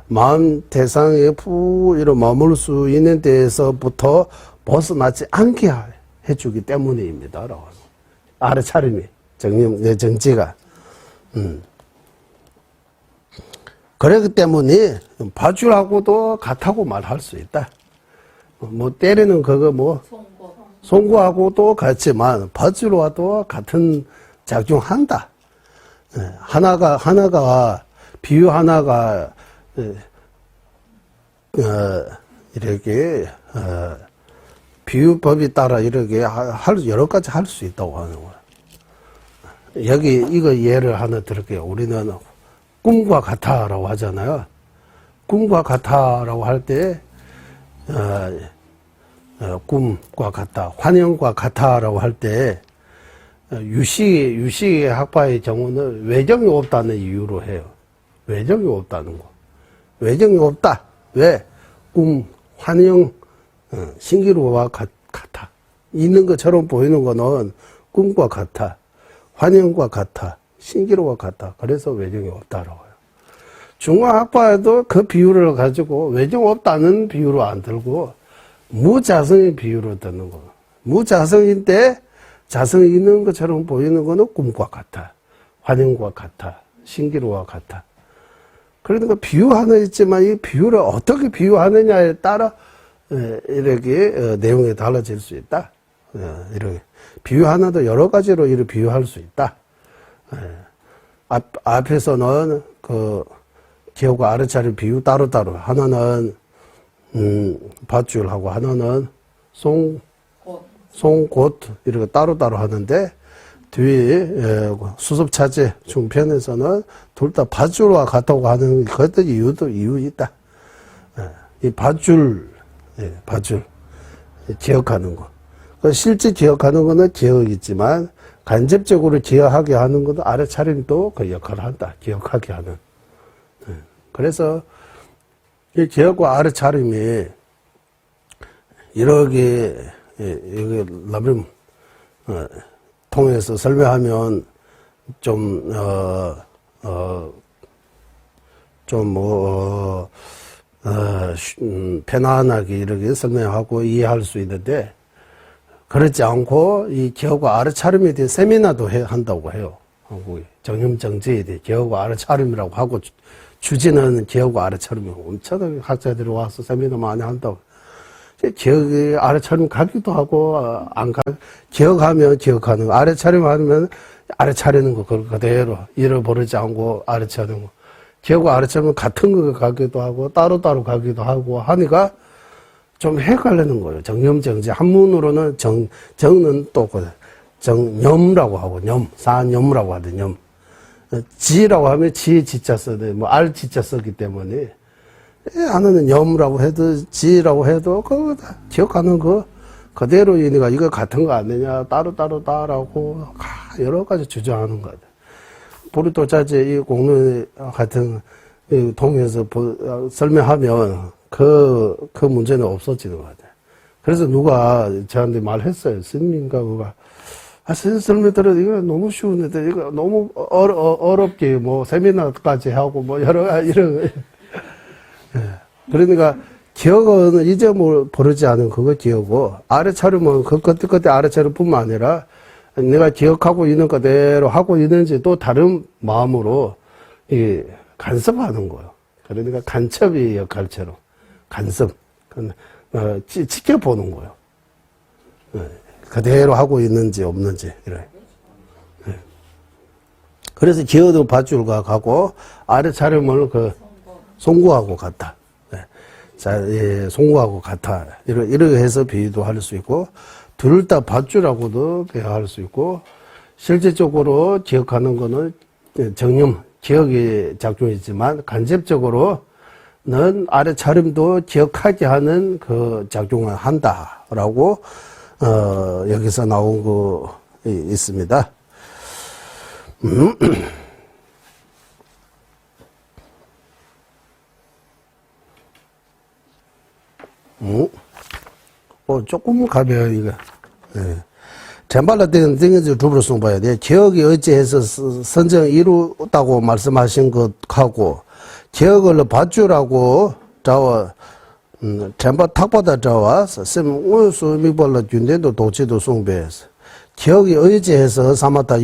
마음 대상에 푹 이렇게 머물 수 있는 데에서부터 벗어나지 않게 해주기 때문입니다. 아래 차림이 정지가. 그렇기 때문에 밧줄하고도 같다고 말할 수 있다. 뭐 때리는 그거 뭐 송구하고도 같지만 밧줄과도 같은 작용한다. 하나가 비유 하나가 이렇게 비유법에 따라 이렇게 여러 가지 할 수 있다고 하는 거야. 여기 이거 예를 하나 들을게요. 우리는 꿈과 같아라고 하잖아요. 꿈과 같아라고 할 때 꿈과 같아, 환영과 같아라고 할 때 유식의 학파의 경우는 외정이 없다는 이유로 해요. 외정이 없다는 거. 외정이 없다. 왜? 꿈, 환영, 신기루와 같아. 있는 것처럼 보이는 거는 꿈과 같아. 환영과 같아. 신기루와 같아. 그래서 외정이 없다라고 해요. 중화학파에도 그 비유를 가지고 외정 없다는 비유로 안 들고 무자성의 비유로 듣는 거. 무자성인데 자성이 있는 것처럼 보이는 거는 꿈과 같아. 환영과 같아. 신기루와 같아. 그러니까 비유 하나 있지만 이 비유를 어떻게 비유하느냐에 따라 이렇게 내용이 달라질 수 있다. 이렇게 비유 하나도 여러 가지로 이렇게 비유할 수 있다. 앞에서는 그 기호가 아래차림 비유 따로따로 하나는 밧줄하고 하나는 송곳 이렇게 따로따로 하는데 뒤에 수습차제 중편에서는 둘 다 밧줄과 같다고 하는 그것도 이유 있다. 이 밧줄 기억하는 거. 실제 기억하는 거는 기억이지만 간접적으로 기억하게 하는 것도 아래 차림도 그 역할을 한다. 기억하게 하는. 그래서 이 기억과 아래 차림이 이렇게 이게 라면 통해서 설명하면 편안하게 이렇게 설명하고 이해할 수 있는데 그렇지 않고 이 기억과 아래 차림에 대해 세미나도 한다고 해요. 한국에 정념정제에 대해 기억과 아래 차림이라고 하고 주제는 기억과 아래 차림이 엄청나게 학자들이 와서 세미나 많이 한다고. 기억이 아래 차림 가기도 하고 기억하면 기억하는 거, 아래 차림 하면 아래 차리는 거 그대로 잃어버리지 않고 아래 차리는 거. 기억과 아래 차림은 같은 거 가기도 하고 따로따로 가기도 하고 하니까 좀 헷갈리는 거예요. 정념정제. 한문으로는 정은 또 정념이라고 하고 사념이라고 하대 념. 지라고 하면 지에 지자 써도 알 지자 썼기 때문에 하나는 염이라고 해도 지라고 해도 그거 다 기억하는 거 그대로 이니까 이거 같은 거 아니냐 따로따로다라고 여러 가지 주장하는 거다. 보리도자재 이 공론 같은 통해서 설명하면 그 문제는 없어지는 것 같아요. 그래서 누가 저한테 말했어요. 스님인가 그가. 스님 설명 들어도 이거 너무 쉬운데 이거 너무 어렵게 뭐 세미나까지 하고 뭐 여러 가지 이런. 그러니까 기억은 잊어버리지 않은 그거 기억고 알아차림은 그 그때 알아차림뿐만 아니라 내가 기억하고 있는 그대로 하고 있는지 또 다른 마음으로 간섭하는 거예요. 그러니까 간첩이 역할처럼 간섭 지켜보는 거예요. 그대로 하고 있는지 없는지 이래. 그래서 기어도 밧줄과 가고 아래차림을 송구하고 같다. 자, 송구하고 같아. 이렇게 해서 비유도 할 수 있고, 둘 다 밧줄하고도 비유할 수 있고, 실제적으로 기억하는 거는 정념, 기억이 작용이지만, 간접적으로는 아래차림도 기억하게 하는 그 작용을 한다라고, 여기서 나온 거 있습니다. 조금 가벼워, 이거. 전발라 때는 땡겨서 두부로 써봐야 돼. 기억이 어찌해서 선정 이루었다고 말씀하신 것하고, 기억을 밧줄하고, 자와, 전바 탁바다 자와, 쌤, 우수 미발라 준대도 도치도 숭배해서, 기억이 어찌해서 사마다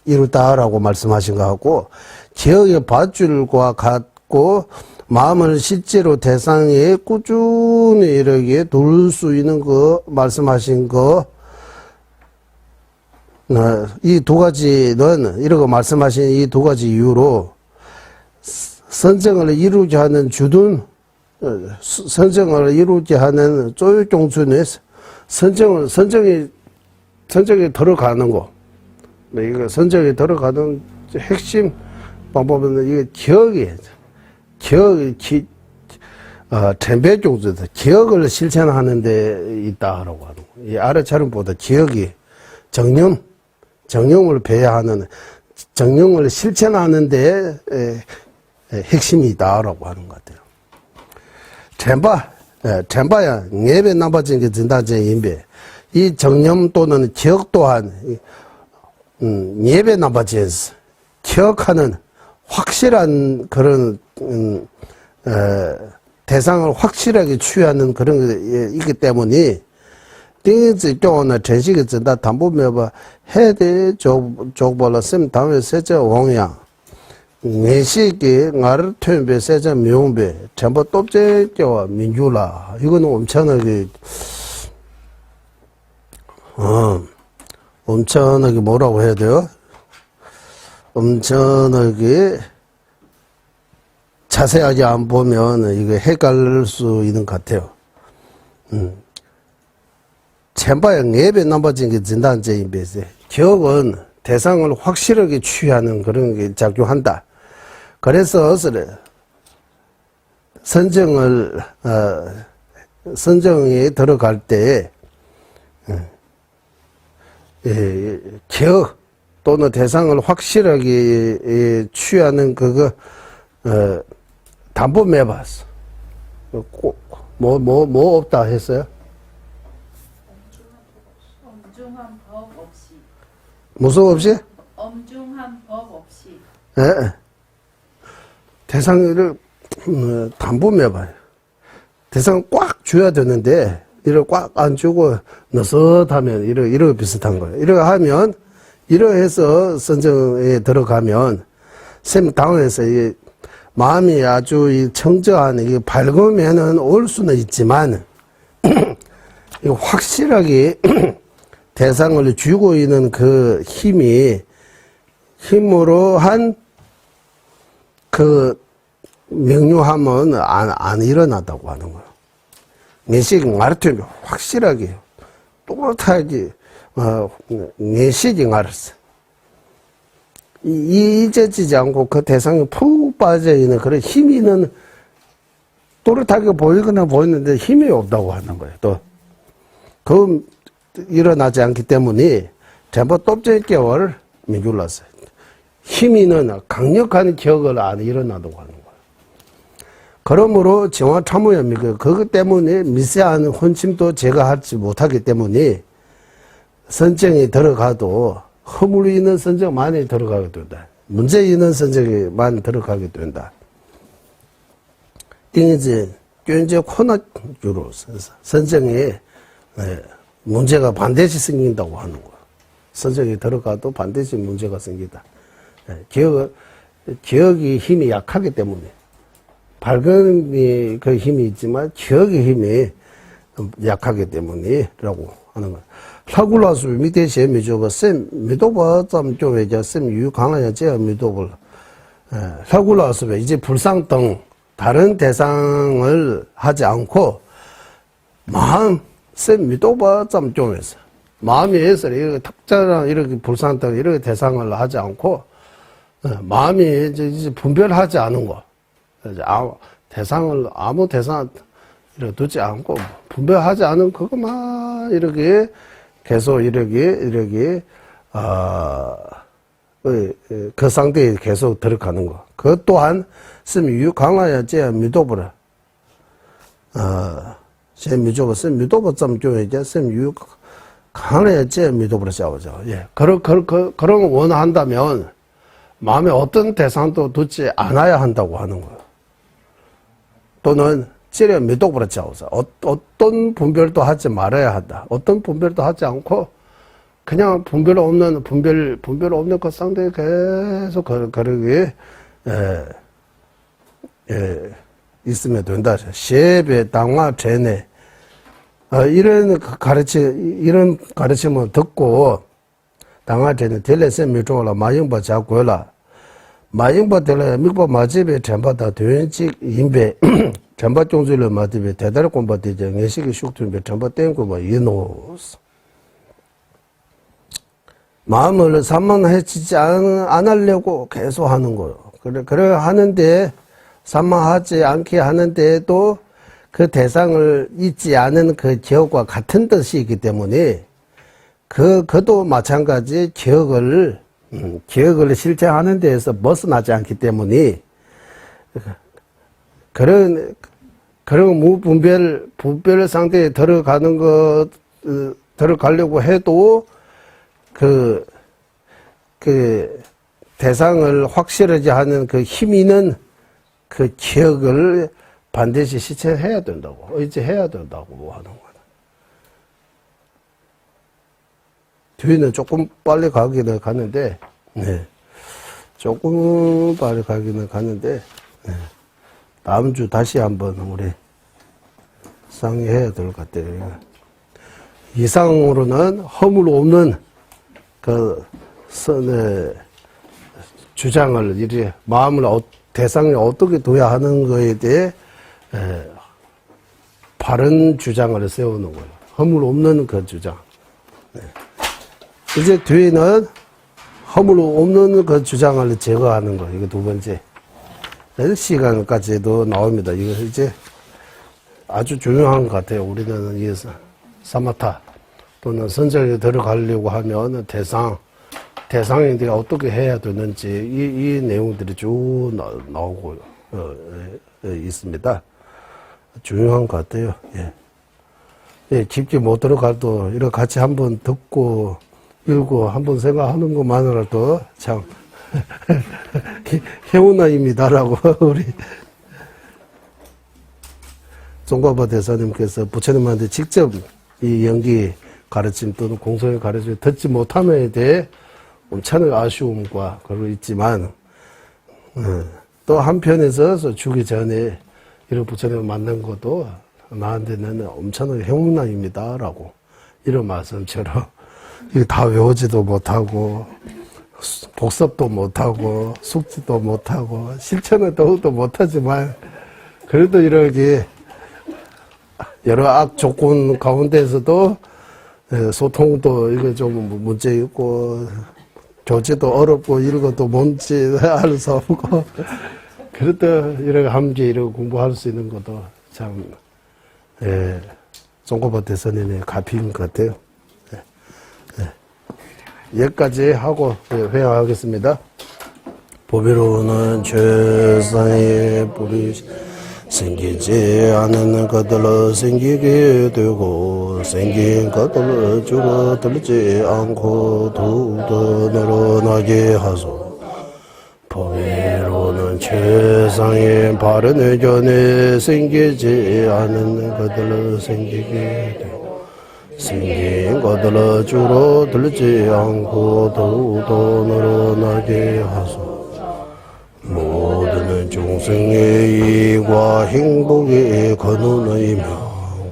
이루다라고 말씀하신 거하고, 기억의 밧줄과 같고, 마음을 실제로 대상에 꾸준히 이렇게 둘 수 있는 거, 말씀하신 거, 이 두 가지는, 이러고 말씀하신 이 두 가지 이유로, 선정을 이루게 하는 선정을 이루게 하는 조율종순에 선정이 들어가는 거. 이거 선정이 들어가는 핵심 방법은 이게 텐배종수에서 기억을 실천하는 데 있다라고 하는 거예요. 이 아래차림보다 기억이 정념을 배야하는, 정념을 실천하는 데 핵심이 있다라고 하는 것 같아요. 젠바야, 예배 나빠진 게 진다제 인배. 이 정념 또는 기억 또한, 예배 나빠지에서 기억하는 확실한 그런, 대상을 확실하게 취하는 그런 게이기 때문에, 띵지 쪽은 전식이 전다 담보매봐 해대 쪽벌라 쌤 다음에 세자 왕양 내시기 나를 퇴배 세자 명배 전부 똑제와 민주라 이거는 엄청나게 엄청나게 뭐라고 해야 돼요? 엄청나게 자세하게 안 보면 이게 헷갈릴 수 있는 것 같아요. 챔바의 예배 넘어진 게 진단제인 베세. 기억은 대상을 확실하게 취하는 그런 게 작용한다. 그래서 선정에 들어갈 때 기억 또는 대상을 확실하게 취하는 그거 담보 매봤어. 뭐 없다 했어요? 엄중한 법 없이. 무슨 없이? 엄중한 법 없이. 예. 대상을 담보 매봐요. 대상 꽉 줘야 되는데 이를 꽉 안 주고 너섯하면 이러 비슷한 거예요. 이러 하면 이러 해서 선정에 들어가면 쌤 당에서 이 마음이 아주 청정한 이게 밝으면은 올 수는 있지만 확실하게 대상을 쥐고 있는 그 힘으로 한 그 명료함은 안 일어나다고 하는 거예요. 내식 알았더니 확실하게 또렷하게 내식이 알았어. 잊어지지 않고 그 대상에 푹 빠져있는 그런 힘이 있는 또렷하게 보이거나 보이는데 힘이 없다고 하는 거예요. 또 그 일어나지 않기 때문에 전부 똑제개월 미줄랐어요. 힘이 있는 강력한 기억을 안 일어나다고 하는 거예요. 그러므로 정화 참모염이 그것 때문에 미세한 혼침도 제거하지 못하기 때문에 선정이 들어가도 허물이 있는 선정만이 들어가게 된다. 문제 있는 선정만 들어가게 된다. 이제 현재 코너주로 선정에 문제가 반드시 생긴다고 하는 거야. 선정이 들어가도 반드시 문제가 생기다. 기억이 힘이 약하기 때문에 발음이 그 힘이 있지만 기억의 힘이 약하기 때문이라고 하는 거야. 사굴라수 밑에 시미조가 쌤 미도버 좀 이제 쌤 유강하냐 제 미도버 사굴라수 이제 불상 등 다른 대상을 하지 않고 마음 쌤 미도버 좀 해서 마음에서 이렇게 탁자랑 이렇게 불상 등 이렇게 대상을 하지 않고 마음이 이제 분별하지 않은 거. 대상을 아무 대상 이렇게 두지 않고 분별하지 않은 그것만 이렇게 계속 이렇게 그 상태에 계속 들어가는 거. 그것 또한 쌤유 강화야 제 미도부라. 제 미도부 쌤 미도부 좀 이제 쌤유 강화야 제 미도부라 잡아죠. 예. 그런 원한다면 마음에 어떤 대상도 두지 않아야 한다고 하는 거예요. 또는 찌려 미도부라 잡아서 어떤 분별도 하지 말아야 한다. 어떤 분별도 하지 않고 그냥 분별 없는 그 상태에 계속 그러게 있으면 된다. 시배 당화 제내 이런 가르침을 듣고 당화 제내 텔레세 미조라 마영바 자고라 마영바 텔레 미바 마집에 전바다 되는지 인배 전바 종주를 마집에 대달 공부되지 내식이 숙tun배 전바 땡고 뭐 이노스 마음을 산만해지지 안 하려고 계속 하는 거요. 그래 하는데 산만하지 않게 하는데도 그 대상을 잊지 않은 그 기억과 같은 뜻이기 때문에 그도 마찬가지 기억을 실천하는 데에서 벗어나지 않기 때문에 그런 분별 상태에 들어가려고 해도 그 대상을 확실하지 않은 그 힘 있는 그 기억을 반드시 실천해야 된다고, 의지해야 된다고 하는 거다. 뒤에는 조금 빨리 가기는 가는데, 조금 빨리 가기는 가는데, 다음 주 다시 한번 우리 상의해야 될 것 같아요. 이상으로는 허물 없는 그 선의 주장을 이제 마음을 대상에 어떻게 둬야 하는 거에 대해 바른 주장을 세우는 거예요. 허물 없는 그 주장. 이제 뒤에는 허물 없는 그 주장을 제거하는 거. 이거 두 번째. 시간까지도 나옵니다. 이거 이제 아주 중요한 것 같아요. 우리는 이 사마타 또는 선정에 들어가려고 하면 대상인데 어떻게 해야 되는지 이 내용들이 쭉 나오고 있습니다. 중요한 것 같아요. 예, 깊게 못 들어가도 이렇게 같이 한번 듣고 읽고 한번 생각하는 것만으로도 참 행운아입니다라고 우리 종과바 대사님께서 부처님한테 직접 이 연기 가르침 또는 공성의 가르침을 듣지 못함에 대해 엄청난 아쉬움과 그러고 있지만 또 한편에서 죽기 전에 이런 부처님을 만난 것도 나한테는 엄청난 행운아입니다라고 이런 말씀처럼 이거 다 외우지도 못하고 복습도 못하고 숙지도 못하고 실천은 더욱더 못하지만 그래도 이렇게 여러 악 조건 가운데서도 소통도 이거 좀 문제 있고 교재도 어렵고 읽어도 뭔지 알 수 없고 그래도 이렇게 함께 이렇게 공부할 수 있는 것도 참 종고바 대선인의 가피인 것 같아요. 여기까지 하고 회화하겠습니다. 보배로는 최상의 뿌리 생기지 않은 것들을 생기게 되고 생긴 것들을 줄어들지 않고 더욱더 늘어나게 하소. 법의로는 최상의 바른 의견에 생기지 않은 것들을 생기게 되고 생긴 것들을 줄어들지 않고 더욱더 늘어나게 하소. 모든 중생의 이익과 행복의 근원이며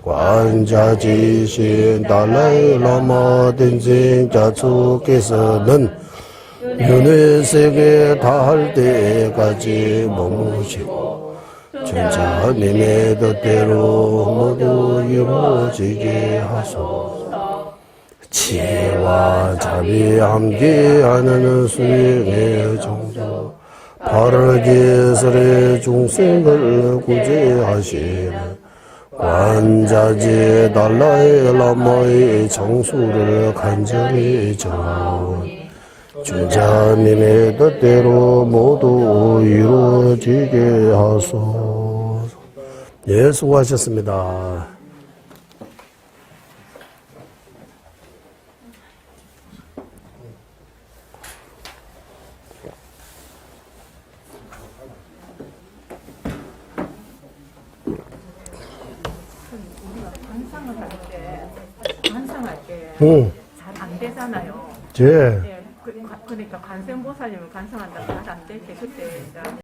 관자지신 달라이라마 덴쟁자축께서는 윤회 세계 다할 때까지 머무시고 천자님의 뜻대로 모두 이루어지게 하소서. 지혜와 자비 함께하는 수행의 정도 바르게설의 중생을 구제하시는 관자지 달라이 라마의 장수를 간절히 정하오니 주자님의 뜻대로 모두 이루어지게 하소서. 예, 수고하셨습니다. 관상할 때 응, 잘 안 되잖아요. 예. 예, 그러니까 관세음보살님은 관상한다고 잘 안 될 때 그때 이제